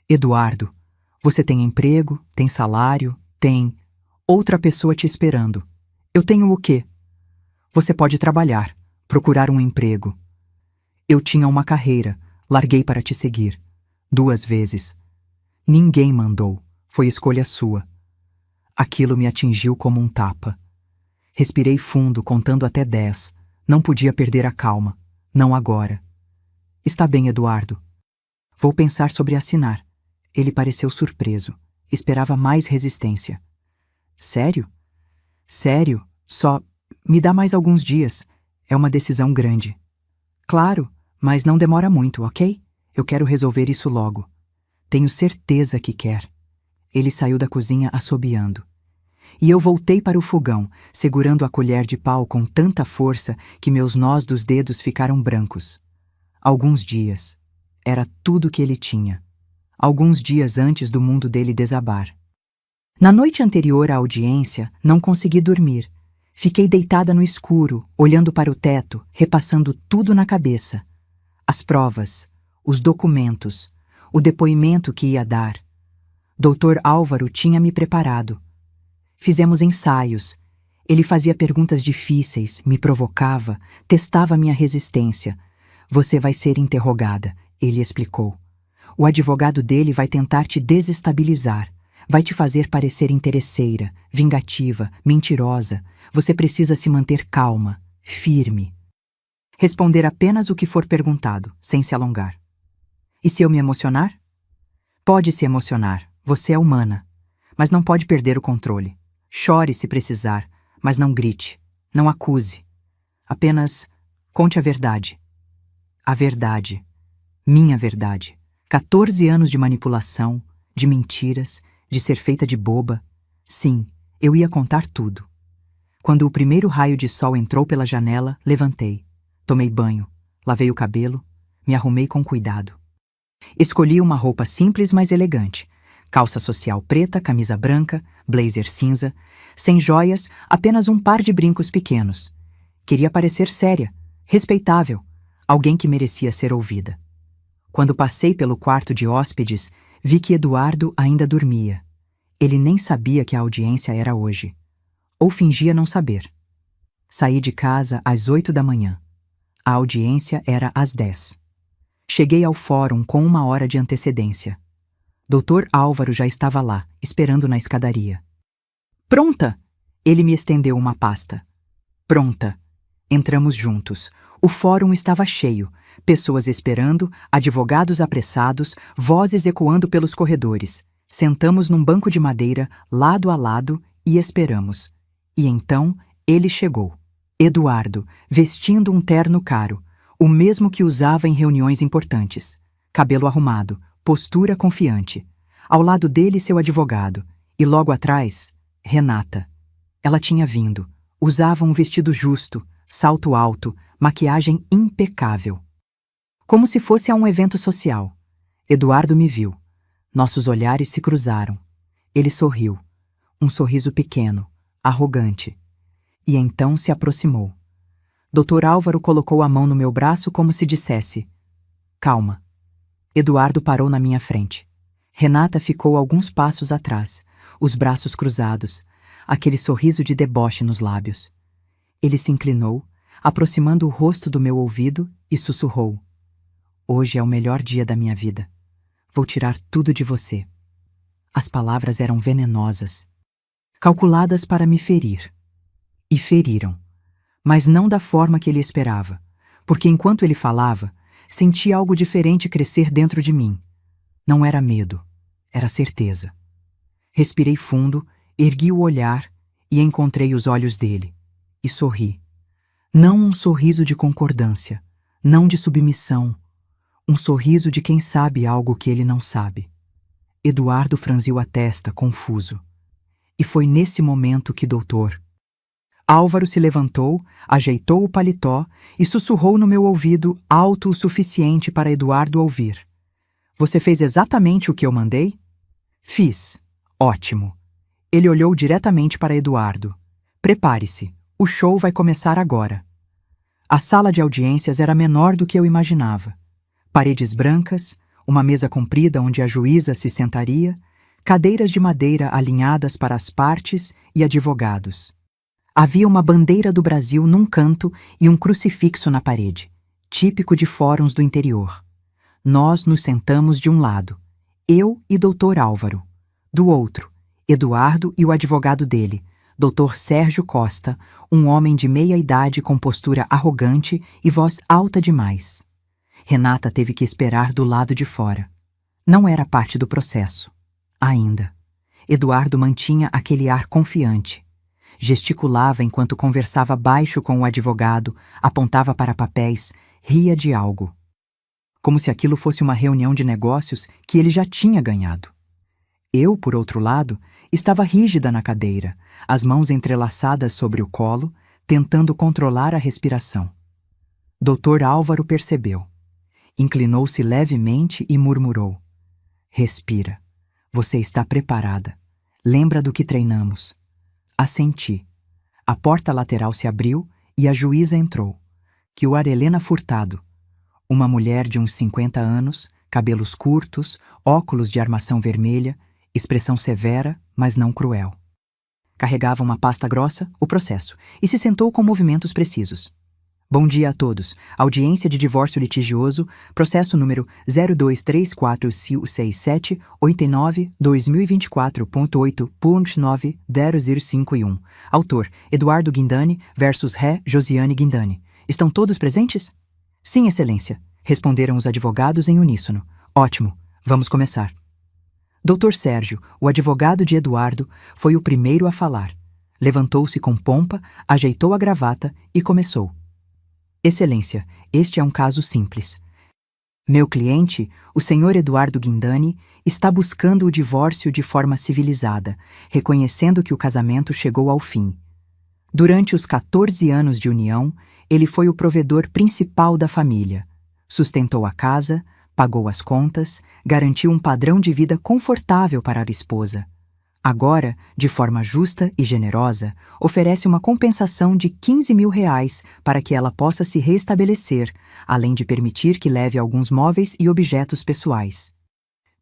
Speaker 1: Eduardo, você tem emprego, tem salário, tem outra pessoa te esperando. Eu tenho o quê? Você pode trabalhar, procurar um emprego. Eu tinha uma carreira, larguei para te seguir. 2 vezes. Ninguém mandou, foi escolha sua. Aquilo me atingiu como um tapa. Respirei fundo, contando até 10. Não podia perder a calma. Não agora. Está bem, Eduardo. Vou pensar sobre assinar. Ele pareceu surpreso. Esperava mais resistência. Sério? Sério? Só me dá mais alguns dias. É uma decisão grande. Claro, mas não demora muito, ok? Eu quero resolver isso logo. Tenho certeza que quer. Ele saiu da cozinha assobiando. E eu voltei para o fogão, segurando a colher de pau com tanta força que meus nós dos dedos ficaram brancos. Alguns dias. Era tudo que ele tinha. Alguns dias antes do mundo dele desabar. Na noite anterior à audiência, não consegui dormir. Fiquei deitada no escuro, olhando para o teto, repassando tudo na cabeça. As provas, os documentos, o depoimento que ia dar. Dr. Álvaro tinha me preparado. Fizemos ensaios. Ele fazia perguntas difíceis, me provocava, testava minha resistência. Você vai ser interrogada, ele explicou. O advogado dele vai tentar te desestabilizar. Vai te fazer parecer interesseira, vingativa, mentirosa. Você precisa se manter calma, firme. Responder apenas o que for perguntado, sem se alongar. E se eu me emocionar? Pode se emocionar, você é humana. Mas não pode perder o controle. Chore se precisar, mas não grite, não acuse. Apenas conte a verdade. A verdade. Minha verdade. 14 anos de manipulação, de mentiras, de ser feita de boba. Sim, eu ia contar tudo. Quando o primeiro raio de sol entrou pela janela, levantei. Tomei banho, lavei o cabelo, me arrumei com cuidado. Escolhi uma roupa simples, mas elegante. Calça social preta, camisa branca, blazer cinza, sem joias, apenas um par de brincos pequenos. Queria parecer séria, respeitável, alguém que merecia ser ouvida. Quando passei pelo quarto de hóspedes, vi que Eduardo ainda dormia. Ele nem sabia que a audiência era hoje. Ou fingia não saber. Saí de casa às 8 da manhã. A audiência era às 10. Cheguei ao fórum com 1 hora de antecedência. Dr. Álvaro já estava lá, esperando na escadaria. Pronta! Ele me estendeu uma pasta. Pronta! Entramos juntos. O fórum estava cheio. Pessoas esperando, advogados apressados, vozes ecoando pelos corredores. Sentamos num banco de madeira, lado a lado, e esperamos. E então, ele chegou. Eduardo, vestindo um terno caro, o mesmo que usava em reuniões importantes. Cabelo arrumado, postura confiante. Ao lado dele, seu advogado. E logo atrás, Renata. Ela tinha vindo. Usava um vestido justo, salto alto, maquiagem impecável. Como se fosse a um evento social. Eduardo me viu. Nossos olhares se cruzaram. Ele sorriu. Um sorriso pequeno, arrogante. E então se aproximou. Dr. Álvaro colocou a mão no meu braço como se dissesse: calma. Eduardo parou na minha frente. Renata ficou alguns passos atrás, os braços cruzados, aquele sorriso de deboche nos lábios. Ele se inclinou, aproximando o rosto do meu ouvido, e sussurrou: hoje é o melhor dia da minha vida. Vou tirar tudo de você. As palavras eram venenosas, calculadas para me ferir. E feriram. Mas não da forma que ele esperava, porque enquanto ele falava, senti algo diferente crescer dentro de mim. Não era medo, era certeza. Respirei fundo, ergui o olhar e encontrei os olhos dele. E sorri. Não um sorriso de concordância, não de submissão, um sorriso de quem sabe algo que ele não sabe. Eduardo franziu a testa, confuso. E foi nesse momento que Dr. Álvaro se levantou, ajeitou o paletó e sussurrou no meu ouvido alto o suficiente para Eduardo ouvir. Você fez exatamente o que eu mandei? Fiz. Ótimo. Ele olhou diretamente para Eduardo. Prepare-se, o show vai começar agora. A sala de audiências era menor do que eu imaginava. Paredes brancas, uma mesa comprida onde a juíza se sentaria, cadeiras de madeira alinhadas para as partes e advogados. Havia uma bandeira do Brasil num canto e um crucifixo na parede, típico de fóruns do interior. Nós nos sentamos de um lado, eu e Dr. Álvaro. Do outro, Eduardo e o advogado dele, Dr. Sérgio Costa, um homem de meia idade com postura arrogante e voz alta demais. Renata teve que esperar do lado de fora. Não era parte do processo. Ainda. Eduardo mantinha aquele ar confiante. Gesticulava enquanto conversava baixo com o advogado, apontava para papéis, ria de algo. Como se aquilo fosse uma reunião de negócios que ele já tinha ganhado. Eu, por outro lado, estava rígida na cadeira, as mãos entrelaçadas sobre o colo, tentando controlar a respiração. Dr. Álvaro percebeu. Inclinou-se levemente e murmurou: respira. Você está preparada. Lembra do que treinamos. Assenti. A porta lateral se abriu e a juíza entrou. Helena Furtado. Uma mulher de uns 50 anos, cabelos curtos, óculos de armação vermelha, expressão severa, mas não cruel. Carregava uma pasta grossa, o processo, e se sentou com movimentos precisos. Bom dia a todos. Audiência de divórcio litigioso, processo número 02346789-2024.8.90051. Autor, Eduardo Guindani versus Ré Josiane Guindani. Estão todos presentes? Sim, excelência, responderam os advogados em uníssono. Ótimo, vamos começar. Dr. Sérgio, o advogado de Eduardo, foi o primeiro a falar. Levantou-se com pompa, ajeitou a gravata e começou. Excelência, este é um caso simples. Meu cliente, o senhor Eduardo Guindani, está buscando o divórcio de forma civilizada, reconhecendo que o casamento chegou ao fim. Durante os 14 anos de união, ele foi o provedor principal da família. Sustentou a casa, pagou as contas, garantiu um padrão de vida confortável para a esposa. Agora, de forma justa e generosa, oferece uma compensação de R$ 15.000 para que ela possa se reestabelecer, além de permitir que leve alguns móveis e objetos pessoais.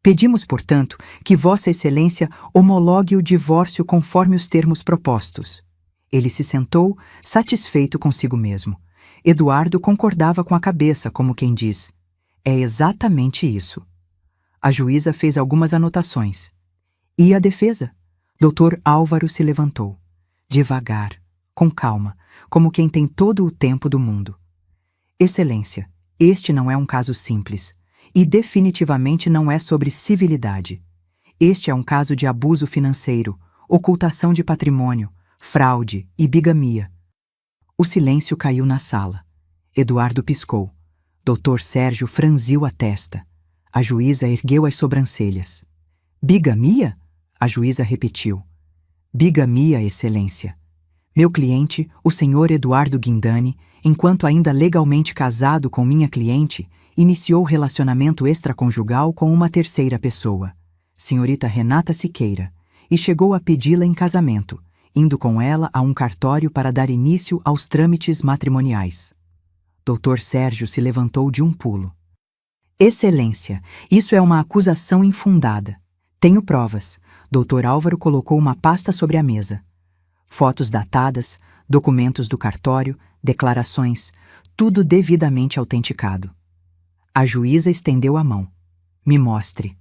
Speaker 1: Pedimos, portanto, que Vossa Excelência homologue o divórcio conforme os termos propostos. Ele se sentou, satisfeito consigo mesmo. Eduardo concordava com a cabeça, como quem diz: é exatamente isso. A juíza fez algumas anotações. E a defesa? Dr. Álvaro se levantou, devagar, com calma, como quem tem todo o tempo do mundo. Excelência, este não é um caso simples, e definitivamente não é sobre civilidade. Este é um caso de abuso financeiro, ocultação de patrimônio, fraude e bigamia. O silêncio caiu na sala. Eduardo piscou. Dr. Sérgio franziu a testa. A juíza ergueu as sobrancelhas. Bigamia? A juíza repetiu. Bigamia, Excelência. Meu cliente, o senhor Eduardo Guindani, enquanto ainda legalmente casado com minha cliente, iniciou relacionamento extraconjugal com uma terceira pessoa, senhorita Renata Siqueira, e chegou a pedi-la em casamento, indo com ela a um cartório para dar início aos trâmites matrimoniais. Dr. Sérgio se levantou de um pulo. Excelência, isso é uma acusação infundada. Tenho provas. Dr. Álvaro colocou uma pasta sobre a mesa. Fotos datadas, documentos do cartório, declarações, tudo devidamente autenticado. A juíza estendeu a mão. Me mostre.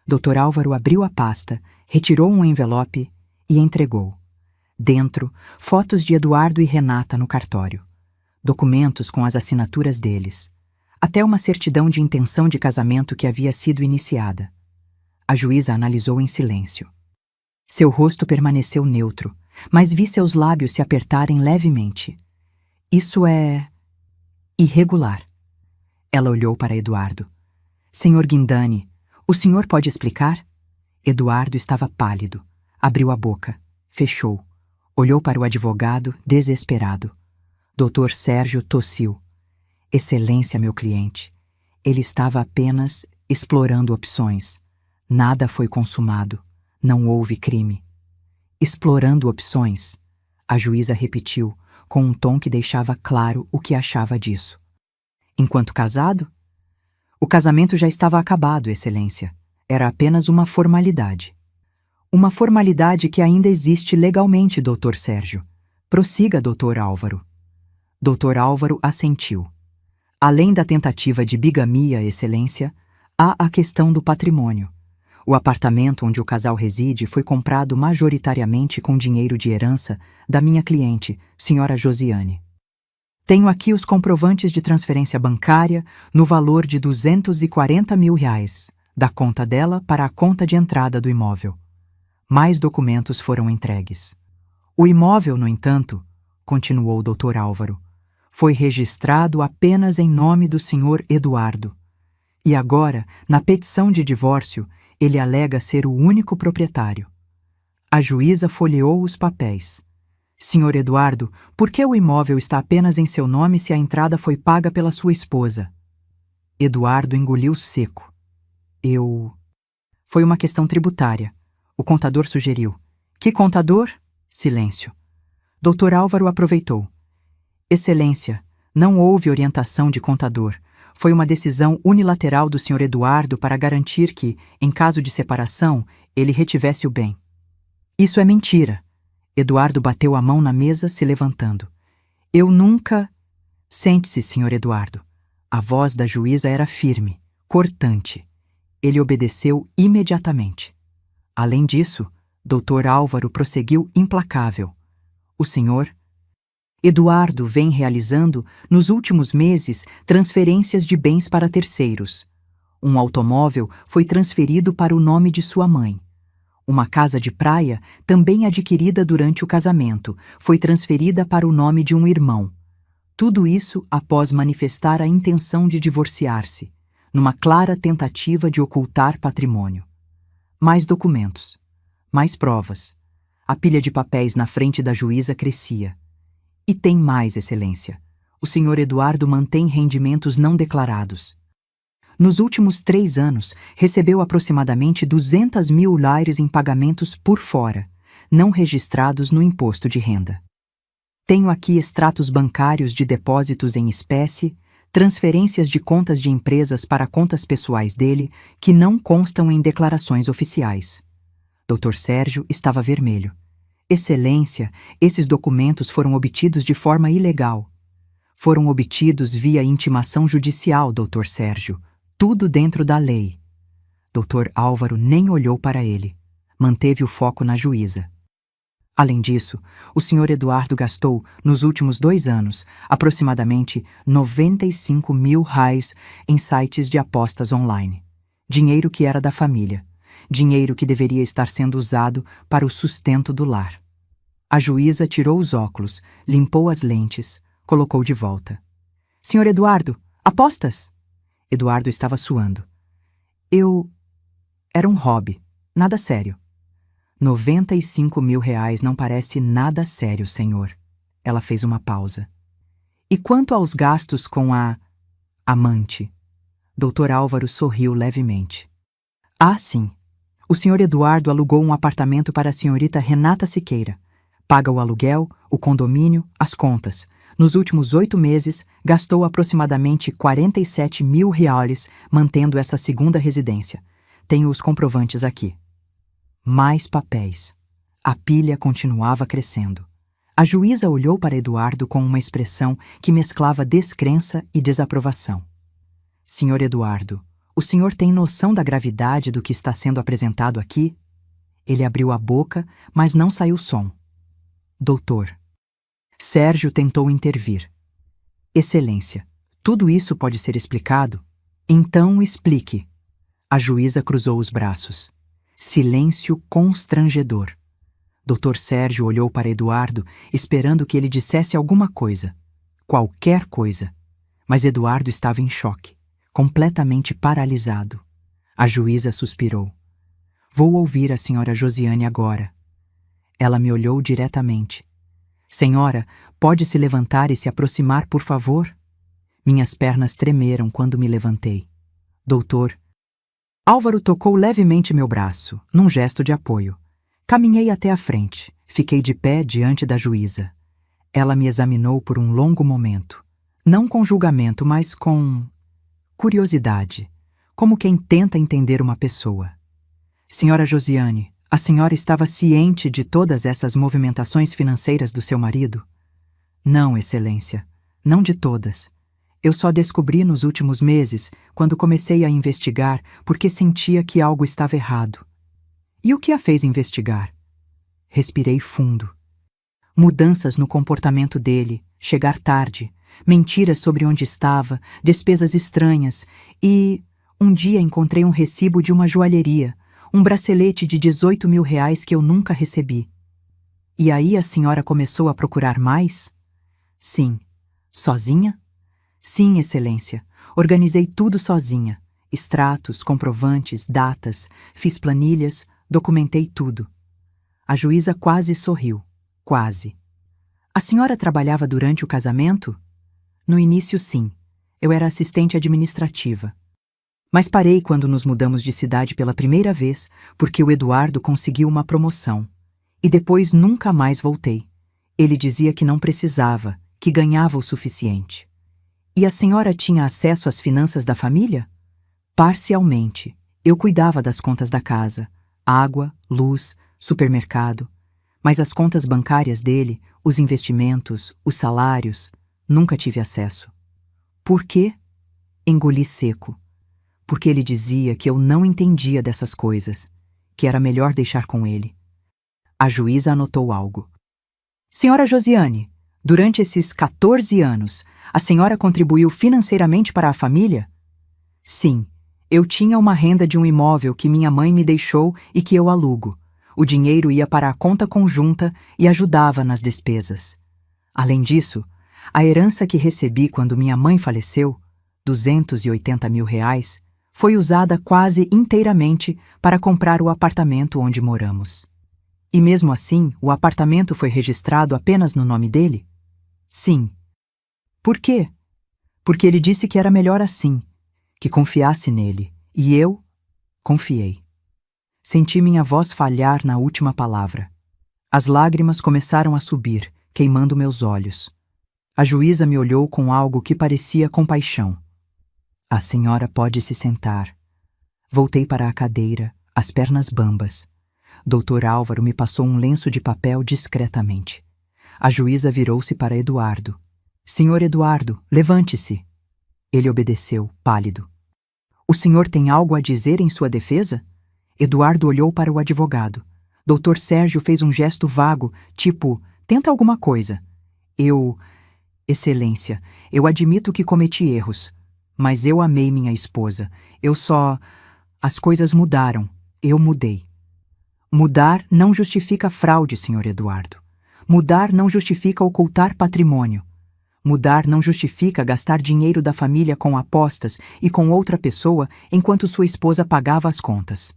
Speaker 1: Dr. Álvaro abriu a pasta, retirou um envelope e entregou. Dentro, fotos de Eduardo e Renata no cartório. Documentos com as assinaturas deles. Até uma certidão de intenção de casamento que havia sido iniciada. A juíza analisou em silêncio. Seu rosto permaneceu neutro, mas vi seus lábios se apertarem levemente. Isso é irregular. Ela olhou para Eduardo. Senhor Guindani, o senhor pode explicar? Eduardo estava pálido. Abriu a boca. Fechou. Olhou para o advogado, desesperado. Dr. Sérgio tossiu. Excelência, meu cliente. Ele estava apenas explorando opções. Nada foi consumado. Não houve crime. Explorando opções. A juíza repetiu, com um tom que deixava claro o que achava disso. Enquanto casado? O casamento já estava acabado, Excelência. Era apenas uma formalidade. Uma formalidade que ainda existe legalmente, Dr. Sérgio. Prossiga, Dr. Álvaro. Dr. Álvaro assentiu. Além da tentativa de bigamia, Excelência, há a questão do patrimônio. O apartamento onde o casal reside foi comprado majoritariamente com dinheiro de herança da minha cliente, Sra. Josiane. Tenho aqui os comprovantes de transferência bancária no valor de R$240 mil, da conta dela para a conta de entrada do imóvel. Mais documentos foram entregues. O imóvel, no entanto, continuou o Dr. Álvaro, foi registrado apenas em nome do Sr. Eduardo. E agora, na petição de divórcio, ele alega ser o único proprietário. A juíza folheou os papéis. Sr. Eduardo, por que o imóvel está apenas em seu nome se a entrada foi paga pela sua esposa? Eduardo engoliu seco. Foi uma questão tributária. O contador sugeriu. Que contador? Silêncio. Dr. Álvaro aproveitou. Excelência, não houve orientação de contador. Foi uma decisão unilateral do Sr. Eduardo para garantir que, em caso de separação, ele retivesse o bem. Isso é mentira. Eduardo bateu a mão na mesa, se levantando. Eu nunca... Sente-se, Sr. Eduardo. A voz da juíza era firme, cortante. Ele obedeceu imediatamente. Além disso, Dr. Álvaro prosseguiu implacável. O senhor... Eduardo vem realizando, nos últimos meses, transferências de bens para terceiros. Um automóvel foi transferido para o nome de sua mãe. Uma casa de praia, também adquirida durante o casamento, foi transferida para o nome de um irmão. Tudo isso após manifestar a intenção de divorciar-se, numa clara tentativa de ocultar patrimônio. Mais documentos. Mais provas. A pilha de papéis na frente da juíza crescia. E tem mais, Excelência. O Sr. Eduardo mantém rendimentos não declarados. Nos últimos 3 anos, recebeu aproximadamente 200 mil lares em pagamentos por fora, não registrados no imposto de renda. Tenho aqui extratos bancários de depósitos em espécie, transferências de contas de empresas para contas pessoais dele que não constam em declarações oficiais. Dr. Sérgio estava vermelho. Excelência, esses documentos foram obtidos de forma ilegal. Foram obtidos via intimação judicial, Dr. Sérgio. Tudo dentro da lei. Dr. Álvaro nem olhou para ele. Manteve o foco na juíza. Além disso, o Sr. Eduardo gastou, nos últimos 2 anos, aproximadamente R$ 95.000 em sites de apostas online. Dinheiro que era da família. Dinheiro que deveria estar sendo usado para o sustento do lar. A juíza tirou os óculos, limpou as lentes, colocou de volta. Sr. Eduardo, apostas? Eduardo estava suando. Era um hobby, nada sério. R$ 95.000 não parece nada sério, senhor. Ela fez uma pausa. E quanto aos gastos com a amante? Dr. Álvaro sorriu levemente. Ah, sim. O Sr. Eduardo alugou um apartamento para a senhorita Renata Siqueira. Paga o aluguel, o condomínio, as contas. Nos últimos 8 meses, gastou aproximadamente R$ 47.000 mantendo essa segunda residência. Tenho os comprovantes aqui. Mais papéis. A pilha continuava crescendo. A juíza olhou para Eduardo com uma expressão que mesclava descrença e desaprovação. Senhor Eduardo, o senhor tem noção da gravidade do que está sendo apresentado aqui? Ele abriu a boca, mas não saiu som. Doutor. Sérgio tentou intervir. Excelência, tudo isso pode ser explicado? Então explique. A juíza cruzou os braços. Silêncio constrangedor. Dr. Sérgio olhou para Eduardo, esperando que ele dissesse alguma coisa. Qualquer coisa. Mas Eduardo estava em choque, completamente paralisado. A juíza suspirou. Vou ouvir a senhora Josiane agora. Ela me olhou diretamente. Senhora, pode se levantar e se aproximar, por favor? Minhas pernas tremeram quando me levantei. Doutor. Álvaro tocou levemente meu braço, num gesto de apoio. Caminhei até a frente, fiquei de pé diante da juíza. Ela me examinou por um longo momento. Não com julgamento, mas com curiosidade, como quem tenta entender uma pessoa. Senhora Josiane, a senhora estava ciente de todas essas movimentações financeiras do seu marido? Não, Excelência, não de todas. Eu só descobri nos últimos meses, quando comecei a investigar, porque sentia que algo estava errado. E o que a fez investigar? Respirei fundo. Mudanças no comportamento dele, chegar tarde, mentiras sobre onde estava, despesas estranhas e... Um dia encontrei um recibo de uma joalheria, um bracelete de R$ 18.000 que eu nunca recebi. E aí a senhora começou a procurar mais? Sim. Sozinha? Sim, Excelência. Organizei tudo sozinha. Extratos, comprovantes, datas, fiz planilhas, documentei tudo. A juíza quase sorriu. Quase. A senhora trabalhava durante o casamento? No início, sim. Eu era assistente administrativa. Mas parei quando nos mudamos de cidade pela primeira vez, porque o Eduardo conseguiu uma promoção. E depois nunca mais voltei. Ele dizia que não precisava, que ganhava o suficiente. E a senhora tinha acesso às finanças da família? Parcialmente. Eu cuidava das contas da casa, água, luz, supermercado. Mas as contas bancárias dele, os investimentos, os salários, nunca tive acesso. Por quê? Engoli seco. Porque ele dizia que eu não entendia dessas coisas, que era melhor deixar com ele. A juíza anotou algo. Senhora Josiane, durante esses 14 anos, a senhora contribuiu financeiramente para a família? Sim, eu tinha uma renda de um imóvel que minha mãe me deixou e que eu alugo. O dinheiro ia para a conta conjunta e ajudava nas despesas. Além disso, a herança que recebi quando minha mãe faleceu, R$ 280.000, foi usada quase inteiramente para comprar o apartamento onde moramos. E mesmo assim, o apartamento foi registrado apenas no nome dele? Sim. Por quê? Porque ele disse que era melhor assim, que confiasse nele, e eu confiei. Senti minha voz falhar na última palavra. As lágrimas começaram a subir, queimando meus olhos. A juíza me olhou com algo que parecia compaixão. A senhora pode se sentar. Voltei para a cadeira, as pernas bambas. Dr. Álvaro me passou um lenço de papel discretamente. A juíza virou-se para Eduardo. Senhor Eduardo, levante-se. Ele obedeceu, pálido. O senhor tem algo a dizer em sua defesa? Eduardo olhou para o advogado. Dr. Sérgio fez um gesto vago, tipo, tenta alguma coisa. Excelência, eu admito que cometi erros, mas eu amei minha esposa. As coisas mudaram. Eu mudei. Mudar não justifica fraude, Sr. Eduardo. Mudar não justifica ocultar patrimônio. Mudar não justifica gastar dinheiro da família com apostas e com outra pessoa enquanto sua esposa pagava as contas.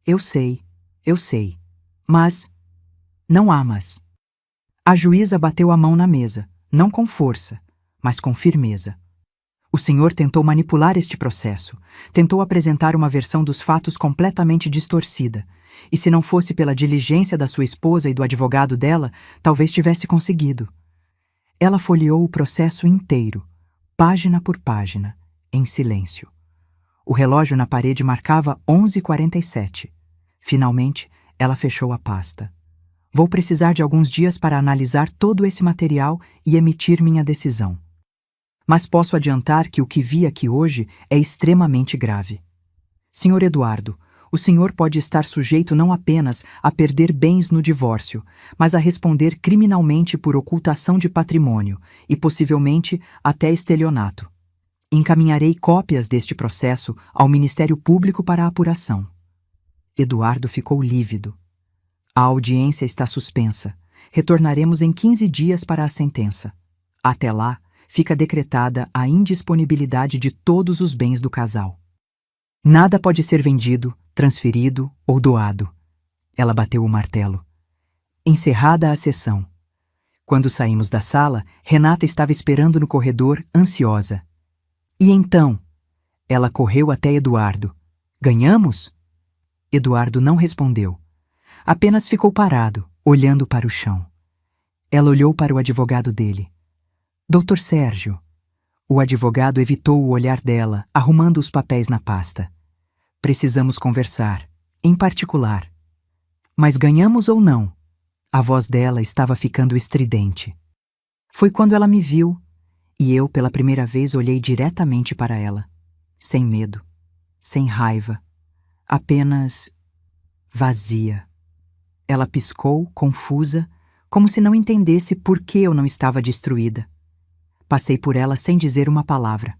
Speaker 1: Eu sei. Mas não há mas. A juíza bateu a mão na mesa, não com força, mas com firmeza. O senhor tentou manipular este processo, tentou apresentar uma versão dos fatos completamente distorcida, e se não fosse pela diligência da sua esposa e do advogado dela, talvez tivesse conseguido. Ela folheou o processo inteiro, página por página, em silêncio. O relógio na parede marcava 11h47. Finalmente, ela fechou a pasta. Vou precisar de alguns dias para analisar todo esse material e emitir minha decisão. Mas posso adiantar que o que vi aqui hoje é extremamente grave. Senhor Eduardo, o senhor pode estar sujeito não apenas a perder bens no divórcio, mas a responder criminalmente por ocultação de patrimônio e possivelmente até estelionato. Encaminharei cópias deste processo ao Ministério Público para apuração. Eduardo ficou lívido. A audiência está suspensa. Retornaremos em 15 dias para a sentença. Até lá, fica decretada a indisponibilidade de todos os bens do casal. Nada pode ser vendido, transferido ou doado. Ela bateu o martelo. Encerrada a sessão. Quando saímos da sala, Renata estava esperando no corredor, ansiosa. E então? Ela correu até Eduardo. Ganhamos? Eduardo não respondeu. Apenas ficou parado, olhando para o chão. Ela olhou para o advogado dele. Dr. Sérgio. O advogado evitou o olhar dela, arrumando os papéis na pasta. Precisamos conversar, em particular. Mas ganhamos ou não? A voz dela estava ficando estridente. Foi quando ela me viu, e eu, pela primeira vez, olhei diretamente para ela. Sem medo, sem raiva, apenas vazia. Ela piscou, confusa, como se não entendesse por que eu não estava destruída. Passei por ela sem dizer uma palavra.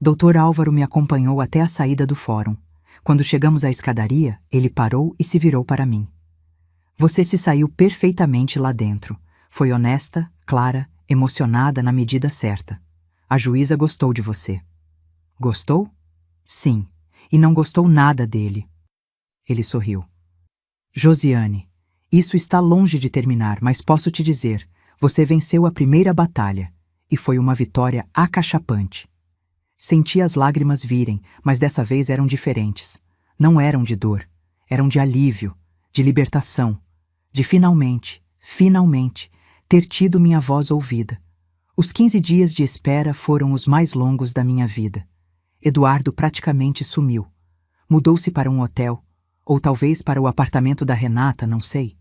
Speaker 1: Dr. Álvaro me acompanhou até a saída do fórum. Quando chegamos à escadaria, ele parou e se virou para mim. Você se saiu perfeitamente lá dentro. Foi honesta, clara, emocionada na medida certa. A juíza gostou de você. Gostou? Sim, e não gostou nada dele. Ele sorriu. Josiane, isso está longe de terminar, mas posso te dizer, você venceu a primeira batalha, e foi uma vitória acachapante. Senti as lágrimas virem, mas dessa vez eram diferentes. Não eram de dor, eram de alívio, de libertação, de finalmente, ter tido minha voz ouvida. Os 15 dias de espera foram os mais longos da minha vida. Eduardo praticamente sumiu. Mudou-se para um hotel, ou talvez para o apartamento da Renata, não sei.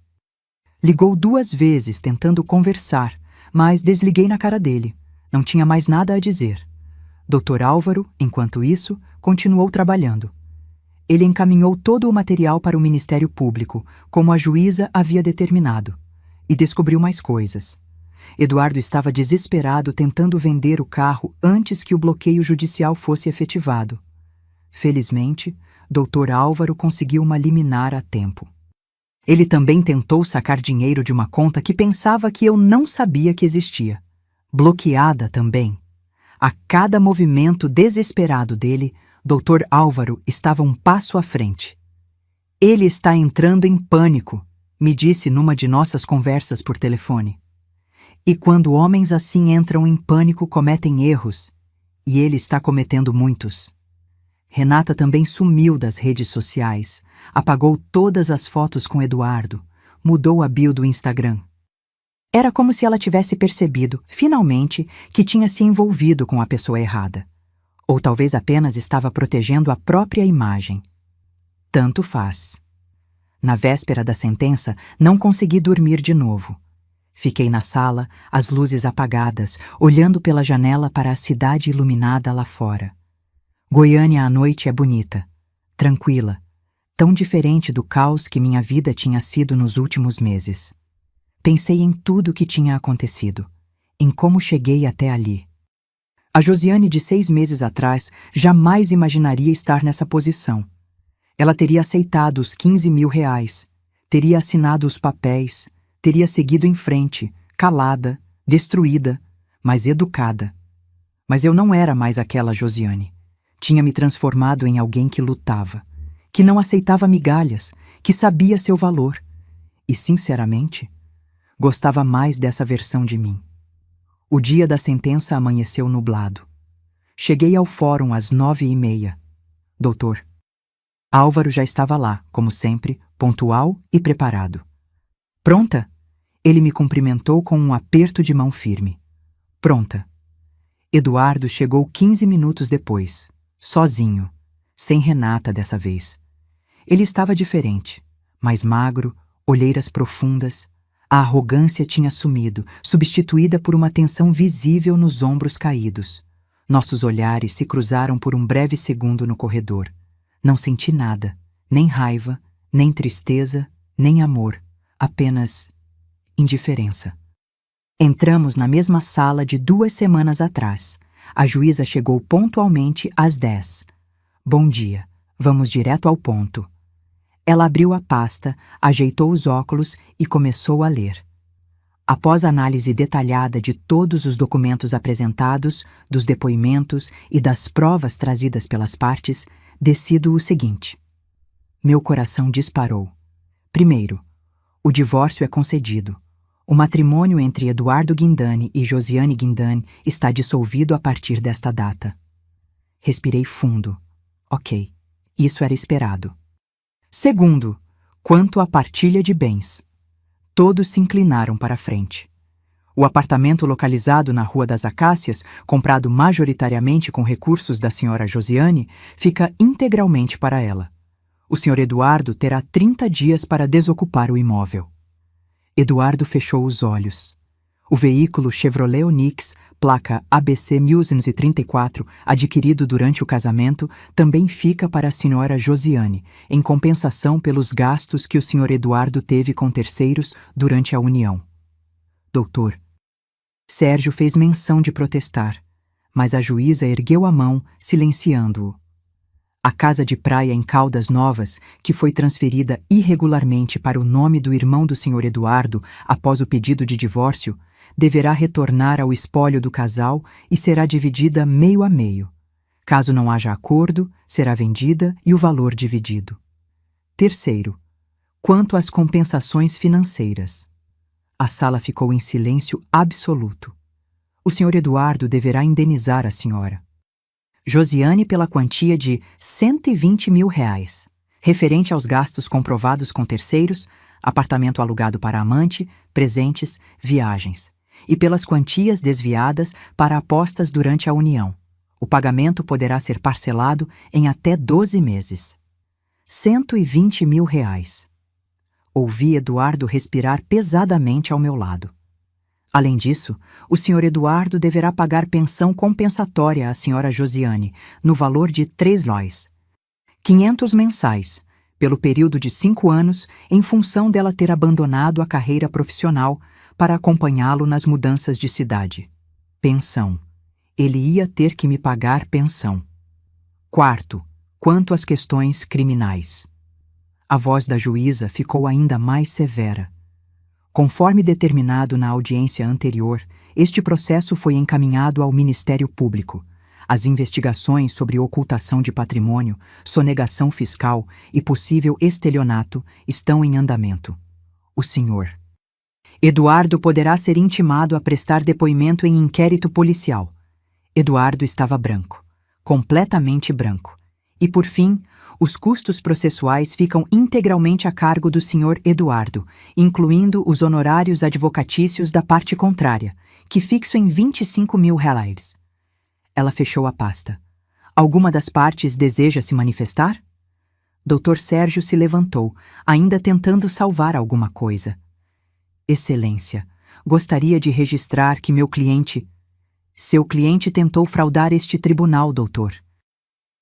Speaker 1: Ligou 2 vezes tentando conversar, mas desliguei na cara dele. Não tinha mais nada a dizer. Dr. Álvaro, enquanto isso, continuou trabalhando. Ele encaminhou todo o material para o Ministério Público, como a juíza havia determinado, e descobriu mais coisas. Eduardo estava desesperado tentando vender o carro antes que o bloqueio judicial fosse efetivado. Felizmente, Dr. Álvaro conseguiu uma liminar a tempo. Ele também tentou sacar dinheiro de uma conta que pensava que eu não sabia que existia. Bloqueada também. A cada movimento desesperado dele, Dr. Álvaro estava um passo à frente. Ele está entrando em pânico, me disse numa de nossas conversas por telefone. E quando homens assim entram em pânico, cometem erros, e ele está cometendo muitos. Renata também sumiu das redes sociais, apagou todas as fotos com Eduardo, mudou a bio do Instagram. Era como se ela tivesse percebido, finalmente, que tinha se envolvido com a pessoa errada. Ou talvez apenas estava protegendo a própria imagem. Tanto faz. Na véspera da sentença, não consegui dormir de novo. Fiquei na sala, as luzes apagadas, olhando pela janela para a cidade iluminada lá fora. Goiânia à noite é bonita, tranquila, tão diferente do caos que minha vida tinha sido nos últimos meses. Pensei em tudo o que tinha acontecido, em como cheguei até ali. A Josiane de 6 meses atrás jamais imaginaria estar nessa posição. Ela teria aceitado os 15 mil reais, teria assinado os papéis, teria seguido em frente, calada, destruída, mas educada. Mas eu não era mais aquela Josiane. Tinha me transformado em alguém que lutava, que não aceitava migalhas, que sabia seu valor. E, sinceramente, gostava mais dessa versão de mim. O dia da sentença amanheceu nublado. Cheguei ao fórum às 9h30. Doutor. Álvaro já estava lá, como sempre, pontual e preparado. Pronta? Ele me cumprimentou com um aperto de mão firme. Pronta. Eduardo chegou 15 minutos depois, sozinho, sem Renata dessa vez. Ele estava diferente, mais magro, olheiras profundas. A arrogância tinha sumido, substituída por uma tensão visível nos ombros caídos. Nossos olhares se cruzaram por um breve segundo no corredor. Não senti nada, nem raiva, nem tristeza, nem amor, apenas indiferença. Entramos na mesma sala de 2 semanas atrás. A juíza chegou pontualmente às 10. Bom dia, vamos direto ao ponto. Ela abriu a pasta, ajeitou os óculos e começou a ler. Após análise detalhada de todos os documentos apresentados, dos depoimentos e das provas trazidas pelas partes, decido o seguinte. Meu coração disparou. Primeiro, o divórcio é concedido. O matrimônio entre Eduardo Guindani e Josiane Guindani está dissolvido a partir desta data. Respirei fundo. Ok, isso era esperado. Segundo, quanto à partilha de bens. Todos se inclinaram para a frente. O apartamento localizado na Rua das Acácias, comprado majoritariamente com recursos da senhora Josiane, fica integralmente para ela. O senhor Eduardo terá 30 dias para desocupar o imóvel. Eduardo fechou os olhos. O veículo Chevrolet Onix, placa ABC 1934, adquirido durante o casamento, também fica para a senhora Josiane, em compensação pelos gastos que o senhor Eduardo teve com terceiros durante a união. Doutor. Sérgio fez menção de protestar, mas a juíza ergueu a mão, silenciando-o. A casa de praia em Caldas Novas, que foi transferida irregularmente para o nome do irmão do senhor Eduardo após o pedido de divórcio, deverá retornar ao espólio do casal e será dividida meio a meio. Caso não haja acordo, será vendida e o valor dividido. Terceiro, quanto às compensações financeiras. A sala ficou em silêncio absoluto. O senhor Eduardo deverá indenizar a senhora Josiane pela quantia de 120 mil reais, referente aos gastos comprovados com terceiros, apartamento alugado para amante, presentes, viagens, e pelas quantias desviadas para apostas durante a união. O pagamento poderá ser parcelado em até 12 meses. 120 mil reais. Ouvi Eduardo respirar pesadamente ao meu lado. Além disso, o senhor Eduardo deverá pagar pensão compensatória à senhora Josiane, no valor de 3 lóis. 500 mensais, pelo período de 5 anos, em função dela ter abandonado a carreira profissional para acompanhá-lo nas mudanças de cidade. Pensão. Ele ia ter que me pagar pensão. Quarto, quanto às questões criminais. A voz da juíza ficou ainda mais severa. Conforme determinado na audiência anterior, este processo foi encaminhado ao Ministério Público. As investigações sobre ocultação de patrimônio, sonegação fiscal e possível estelionato estão em andamento. O senhor Eduardo poderá ser intimado a prestar depoimento em inquérito policial. Eduardo estava branco, completamente branco. E, por fim, os custos processuais ficam integralmente a cargo do senhor Eduardo, incluindo os honorários advocatícios da parte contrária, que fixo em 25 mil reais. Ela fechou a pasta. Alguma das partes deseja se manifestar? Dr. Sérgio se levantou, ainda tentando salvar alguma coisa. Excelência, gostaria de registrar que Seu cliente tentou fraudar este tribunal, doutor.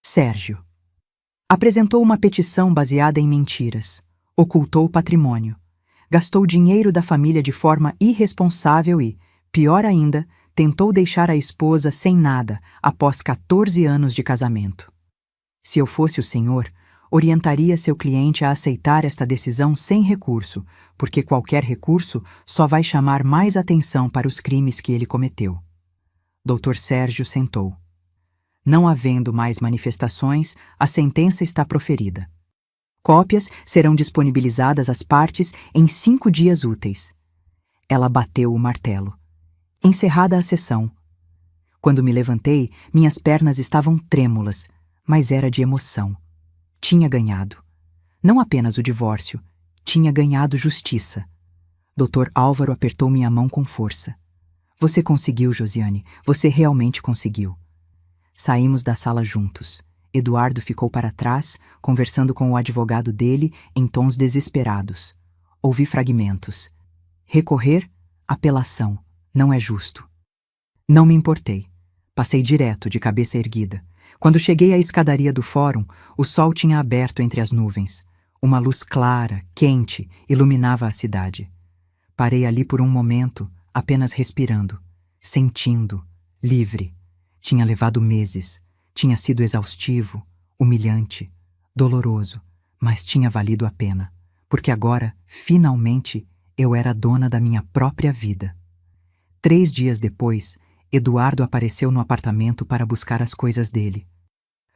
Speaker 1: Sérgio. Apresentou uma petição baseada em mentiras. Ocultou patrimônio. Gastou dinheiro da família de forma irresponsável e, pior ainda, tentou deixar a esposa sem nada após 14 anos de casamento. Se eu fosse o senhor, orientaria seu cliente a aceitar esta decisão sem recurso, porque qualquer recurso só vai chamar mais atenção para os crimes que ele cometeu. Dr. Sérgio sentou. Não havendo mais manifestações, a sentença está proferida. Cópias serão disponibilizadas às partes em 5 dias úteis. Ela bateu o martelo. Encerrada a sessão. Quando me levantei, minhas pernas estavam trêmulas, mas era de emoção. Tinha ganhado. Não apenas o divórcio, tinha ganhado justiça. Dr. Álvaro apertou minha mão com força. Você conseguiu, Josiane, você realmente conseguiu. Saímos da sala juntos. Eduardo ficou para trás, conversando com o advogado dele em tons desesperados. Ouvi fragmentos. Recorrer? Apelação. Não é justo. Não me importei. Passei direto, de cabeça erguida. Quando cheguei à escadaria do fórum, o sol tinha aberto entre as nuvens. Uma luz clara, quente, iluminava a cidade. Parei ali por um momento, apenas respirando, sentindo, livre. Tinha levado meses. Tinha sido exaustivo, humilhante, doloroso, mas tinha valido a pena, porque agora, finalmente, eu era dona da minha própria vida. 3 dias depois, Eduardo apareceu no apartamento para buscar as coisas dele.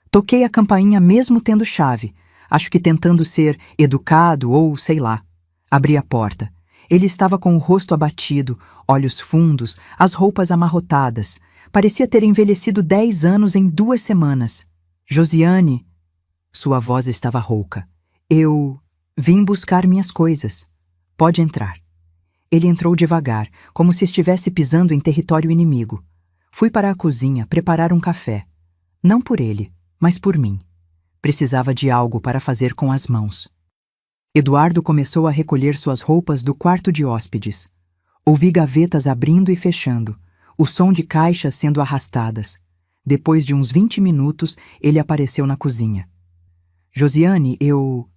Speaker 1: Toquei a campainha mesmo tendo chave, acho que tentando ser educado ou sei lá. Abri a porta. Ele estava com o rosto abatido, olhos fundos, as roupas amarrotadas. Parecia ter envelhecido 10 anos em 2 semanas. Josiane. Sua voz estava rouca. Eu vim buscar minhas coisas. Pode entrar. Ele entrou devagar, como se estivesse pisando em território inimigo. Fui para a cozinha preparar um café. Não por ele, mas por mim. Precisava de algo para fazer com as mãos. Eduardo começou a recolher suas roupas do quarto de hóspedes. Ouvi gavetas abrindo e fechando, o som de caixas sendo arrastadas. Depois de uns 20 minutos, ele apareceu na cozinha. Josiane, eu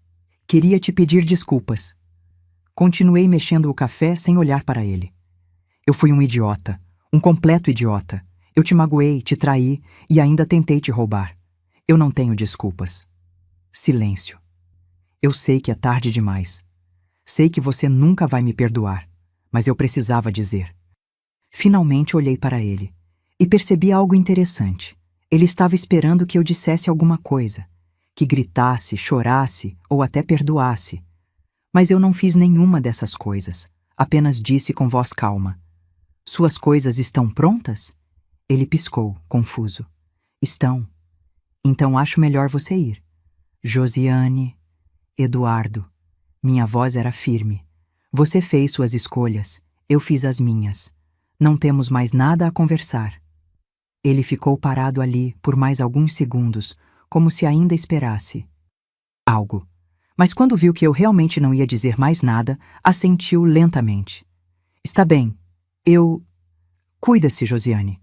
Speaker 1: queria te pedir desculpas. Continuei mexendo o café sem olhar para ele. Eu fui um idiota, um completo idiota. Eu te magoei, te traí e ainda tentei te roubar. Eu não tenho desculpas. Silêncio. Eu sei que é tarde demais. Sei que você nunca vai me perdoar, mas eu precisava dizer. Finalmente olhei para ele e percebi algo interessante. Ele estava esperando que eu dissesse alguma coisa, que gritasse, chorasse ou até perdoasse. Mas eu não fiz nenhuma dessas coisas, apenas disse com voz calma. Suas coisas estão prontas? Ele piscou, confuso. Estão. Então acho melhor você ir. Josiane, Eduardo. Minha voz era firme. Você fez suas escolhas, eu fiz as minhas. Não temos mais nada a conversar. Ele ficou parado ali por mais alguns segundos, como se ainda esperasse algo. Mas quando viu que eu realmente não ia dizer mais nada, assentiu lentamente. Está bem. Cuida-se, Josiane.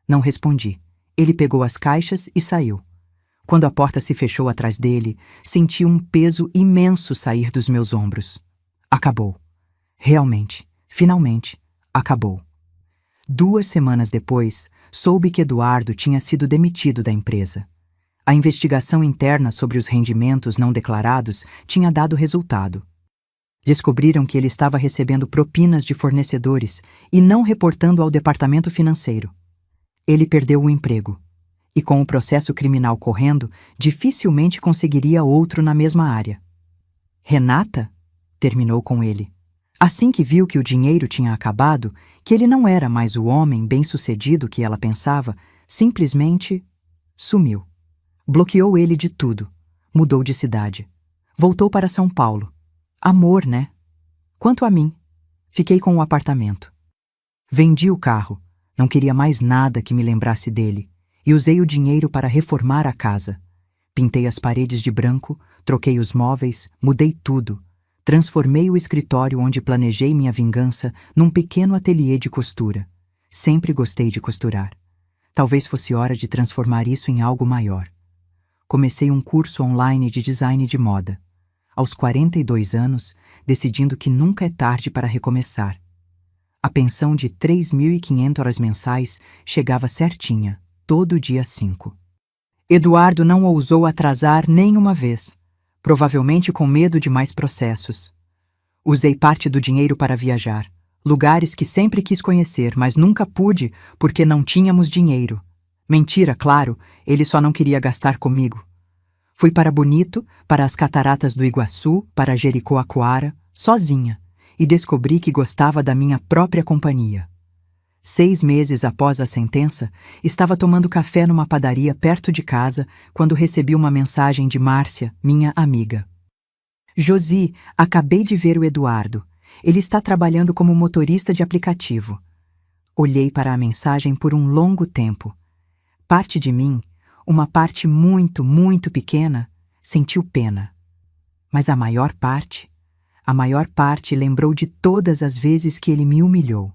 Speaker 1: Não respondi. Ele pegou as caixas e saiu. Quando a porta se fechou atrás dele, senti um peso imenso sair dos meus ombros. Acabou. Realmente, finalmente, acabou. 2 semanas depois, soube que Eduardo tinha sido demitido da empresa. A investigação interna sobre os rendimentos não declarados tinha dado resultado. Descobriram que ele estava recebendo propinas de fornecedores e não reportando ao departamento financeiro. Ele perdeu o emprego. E com o processo criminal correndo, dificilmente conseguiria outro na mesma área. Renata? Terminou com ele. Assim que viu que o dinheiro tinha acabado, que ele não era mais o homem bem-sucedido que ela pensava, simplesmente sumiu. Bloqueou ele de tudo. Mudou de cidade. Voltou para São Paulo. Amor, né? Quanto a mim, fiquei com o apartamento. Vendi o carro. Não queria mais nada que me lembrasse dele. E usei o dinheiro para reformar a casa. Pintei as paredes de branco, troquei os móveis, mudei tudo. Transformei o escritório onde planejei minha vingança num pequeno ateliê de costura. Sempre gostei de costurar. Talvez fosse hora de transformar isso em algo maior. Comecei um curso online de design de moda. Aos 42 anos, decidindo que nunca é tarde para recomeçar. A pensão de 3.500 horas mensais chegava certinha, todo dia 5. Eduardo não ousou atrasar nem uma vez, provavelmente com medo de mais processos. Usei parte do dinheiro para viajar, lugares que sempre quis conhecer, mas nunca pude porque não tínhamos dinheiro. Mentira, claro, ele só não queria gastar comigo. Fui para Bonito, para as Cataratas do Iguaçu, para Jericoacoara, sozinha, e descobri que gostava da minha própria companhia. 6 meses após a sentença, estava tomando café numa padaria perto de casa quando recebi uma mensagem de Márcia, minha amiga. Josi, acabei de ver o Eduardo. Ele está trabalhando como motorista de aplicativo. Olhei para a mensagem por um longo tempo. Parte de mim, uma parte muito, muito pequena, sentiu pena. Mas a maior parte lembrou de todas as vezes que ele me humilhou.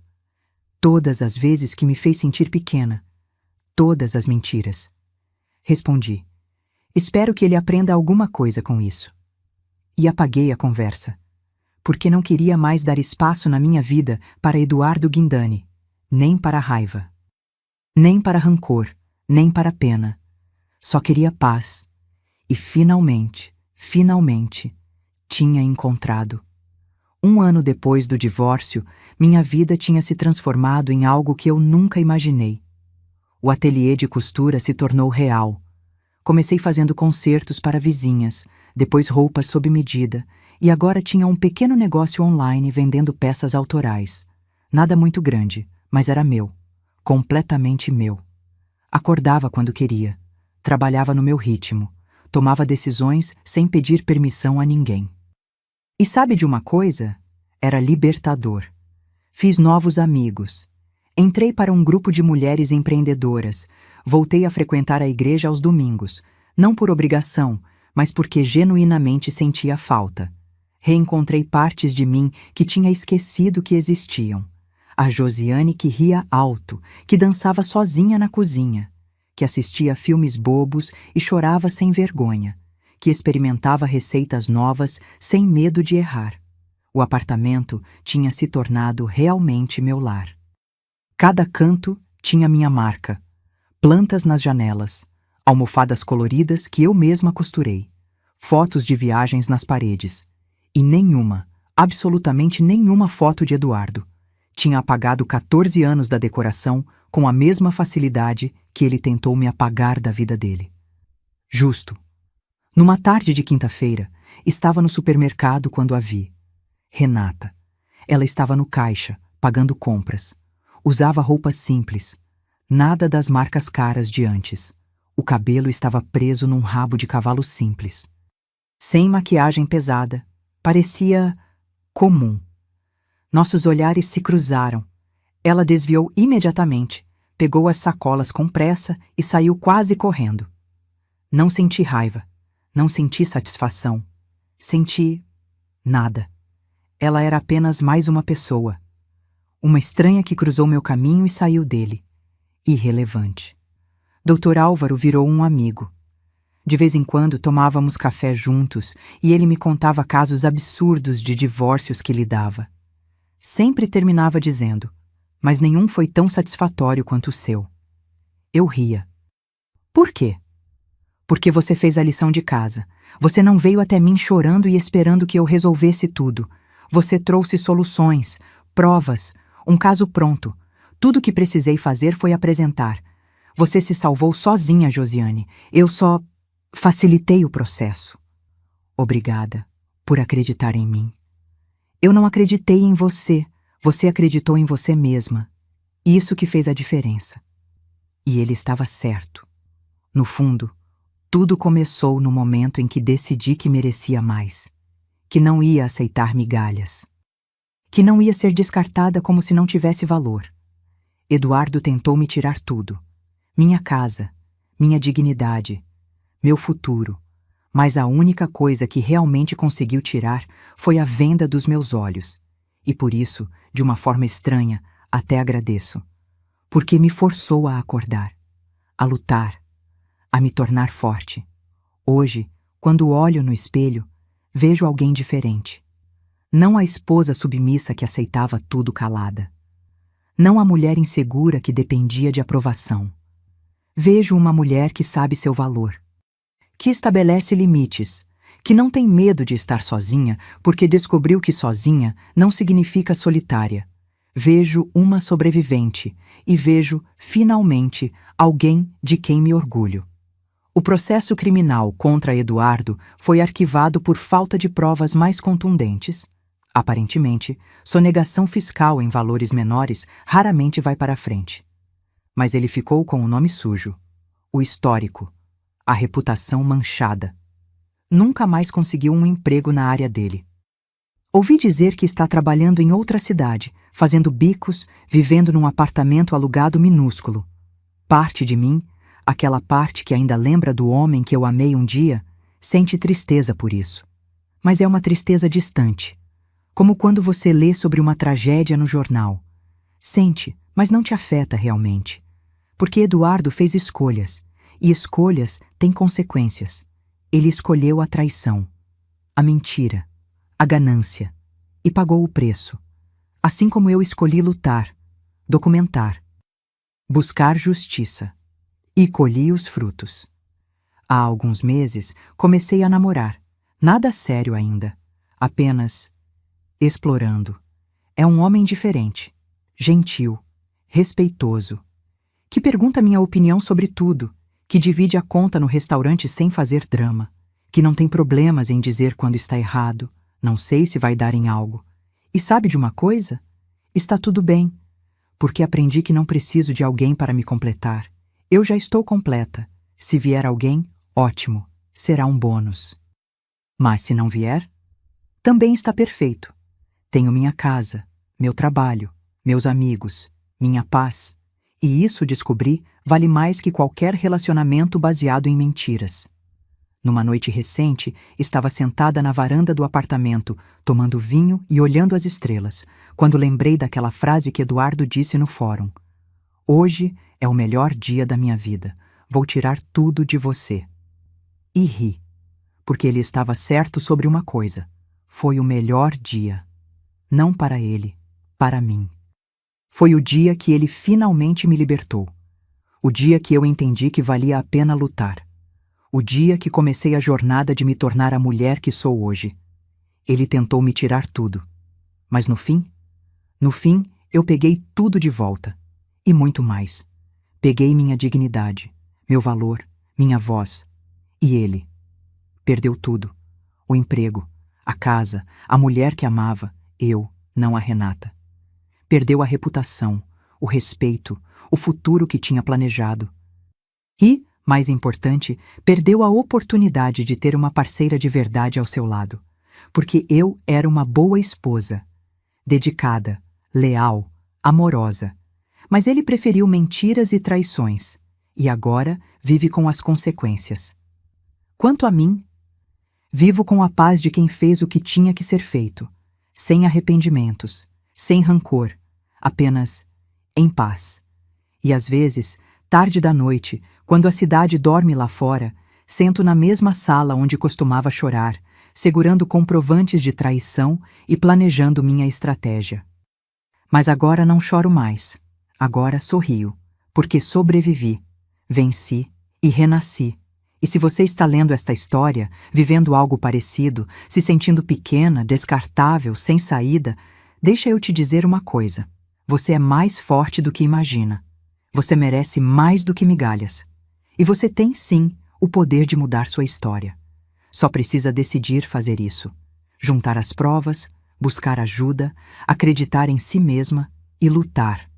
Speaker 1: Todas as vezes que me fez sentir pequena. Todas as mentiras. Respondi: espero que ele aprenda alguma coisa com isso. E apaguei a conversa, porque não queria mais dar espaço na minha vida para Eduardo Guindani, nem para raiva, nem para rancor, nem para pena. Só queria paz. E finalmente, tinha encontrado. 1 ano depois do divórcio, minha vida tinha se transformado em algo que eu nunca imaginei. O ateliê de costura se tornou real. Comecei fazendo concertos para vizinhas, depois roupas sob medida, e agora tinha um pequeno negócio online vendendo peças autorais. Nada muito grande, mas era meu. Completamente meu. Acordava quando queria. Trabalhava no meu ritmo. Tomava decisões sem pedir permissão a ninguém. E sabe de uma coisa? Era libertador. Fiz novos amigos. Entrei para um grupo de mulheres empreendedoras. Voltei a frequentar a igreja aos domingos, não por obrigação, mas porque genuinamente sentia falta. Reencontrei partes de mim que tinha esquecido que existiam. A Josiane que ria alto, que dançava sozinha na cozinha, que assistia a filmes bobos e chorava sem vergonha, que experimentava receitas novas sem medo de errar. O apartamento tinha se tornado realmente meu lar. Cada canto tinha minha marca. Plantas nas janelas, almofadas coloridas que eu mesma costurei, fotos de viagens nas paredes. E nenhuma, absolutamente nenhuma foto de Eduardo. Tinha apagado 14 anos da decoração com a mesma facilidade que ele tentou me apagar da vida dele. Justo. Numa tarde de quinta-feira, estava no supermercado quando a vi. Renata. Ela estava no caixa, pagando compras. Usava roupas simples. Nada das marcas caras de antes. O cabelo estava preso num rabo de cavalo simples. Sem maquiagem pesada. Parecia comum. Nossos olhares se cruzaram. Ela desviou imediatamente, pegou as sacolas com pressa e saiu quase correndo. Não senti raiva. Não senti satisfação. Senti nada. Ela era apenas mais uma pessoa. Uma estranha que cruzou meu caminho e saiu dele. Irrelevante. Dr. Álvaro virou um amigo. De vez em quando tomávamos café juntos e ele me contava casos absurdos de divórcios que lidava. Sempre terminava dizendo: mas nenhum foi tão satisfatório quanto o seu. Eu ria. Por quê? Porque você fez a lição de casa. Você não veio até mim chorando e esperando que eu resolvesse tudo. Você trouxe soluções, provas, um caso pronto. Tudo o que precisei fazer foi apresentar. Você se salvou sozinha, Josiane. Eu só facilitei o processo. Obrigada por acreditar em mim. Eu não acreditei em você. Você acreditou em você mesma. Isso que fez a diferença. E ele estava certo. No fundo, tudo começou no momento em que decidi que merecia mais. Que não ia aceitar migalhas. Que não ia ser descartada como se não tivesse valor. Eduardo tentou me tirar tudo. Minha casa, minha dignidade, meu futuro. mas a única coisa que realmente conseguiu tirar foi a venda dos meus olhos. E por isso, de uma forma estranha, até agradeço. Porque me forçou a acordar, a lutar, a me tornar forte. Hoje, quando olho no espelho, vejo alguém diferente. Não a esposa submissa que aceitava tudo calada. Não a mulher insegura que dependia de aprovação. Vejo uma mulher que sabe seu valor, que estabelece limites, que não tem medo de estar sozinha porque descobriu que sozinha não significa solitária. Vejo uma sobrevivente e vejo, finalmente, alguém de quem me orgulho. O processo criminal contra Eduardo foi arquivado por falta de provas mais contundentes. Aparentemente, sonegação fiscal em valores menores raramente vai para a frente. Mas ele ficou com o nome sujo, o histórico, a reputação manchada. Nunca mais conseguiu um emprego na área dele. Ouvi dizer que está trabalhando em outra cidade, fazendo bicos, vivendo num apartamento alugado minúsculo. Parte de mim, aquela parte que ainda lembra do homem que eu amei um dia, sente tristeza por isso. Mas é uma tristeza distante, como quando você lê sobre uma tragédia no jornal. Sente, mas não te afeta realmente. Porque Eduardo fez escolhas, e escolhas têm consequências. Ele escolheu a traição, a mentira, a ganância, e pagou o preço. Assim como eu escolhi lutar, documentar, buscar justiça, e colhi os frutos. Há alguns meses comecei a namorar, nada sério ainda, apenas explorando. É um homem diferente, gentil, respeitoso, que pergunta minha opinião sobre tudo, que divide a conta no restaurante sem fazer drama, que não tem problemas em dizer quando está errado, não sei se vai dar em algo. E sabe de uma coisa? Está tudo bem, porque aprendi que não preciso de alguém para me completar. Eu já estou completa. Se vier alguém, ótimo, será um bônus. Mas se não vier, também está perfeito. Tenho minha casa, meu trabalho, meus amigos, minha paz. E isso descobri vale mais que qualquer relacionamento baseado em mentiras. Numa noite recente, estava sentada na varanda do apartamento, tomando vinho e olhando as estrelas, quando lembrei daquela frase que Eduardo disse no fórum. Hoje é o melhor dia da minha vida. Vou tirar tudo de você. E ri, porque ele estava certo sobre uma coisa. Foi o melhor dia. Não para ele, para mim. Foi o dia que ele finalmente me libertou. O dia que eu entendi que valia a pena lutar. O dia que comecei a jornada de me tornar a mulher que sou hoje. Ele tentou me tirar tudo. Mas no fim, eu peguei tudo de volta. E muito mais. Peguei minha dignidade, meu valor, minha voz. E ele perdeu tudo. O emprego, a casa, a mulher que amava, eu, não a Renata. Perdeu a reputação, o respeito, o futuro que tinha planejado. E, mais importante, perdeu a oportunidade de ter uma parceira de verdade ao seu lado. Porque eu era uma boa esposa, dedicada, leal, amorosa. Mas ele preferiu mentiras e traições, e agora vive com as consequências. Quanto a mim, vivo com a paz de quem fez o que tinha que ser feito, sem arrependimentos, sem rancor, apenas em paz. E às vezes, tarde da noite, quando a cidade dorme lá fora, sento na mesma sala onde costumava chorar, segurando comprovantes de traição e planejando minha estratégia. Mas agora não choro mais. Agora sorrio, porque sobrevivi, venci e renasci. E se você está lendo esta história, vivendo algo parecido, se sentindo pequena, descartável, sem saída, deixa eu te dizer uma coisa. Você é mais forte do que imagina. Você merece mais do que migalhas. E você tem, sim, o poder de mudar sua história. Só precisa decidir fazer isso. Juntar as provas, buscar ajuda, acreditar em si mesma e lutar.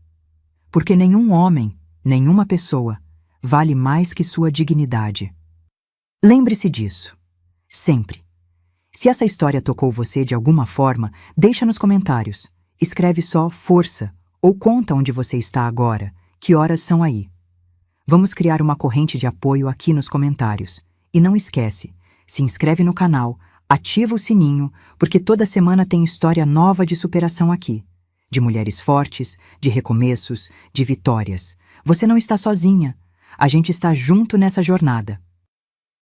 Speaker 1: Porque nenhum homem, nenhuma pessoa, vale mais que sua dignidade. Lembre-se disso. Sempre. Se essa história tocou você de alguma forma, deixa nos comentários. Escreve só força ou conta onde você está agora, que horas são aí. Vamos criar uma corrente de apoio aqui nos comentários. E não esquece, Se inscreve no canal, ativa o sininho, porque toda semana tem história nova de superação aqui. De mulheres fortes, de recomeços, de vitórias. Você não está sozinha. A gente está junto nessa jornada.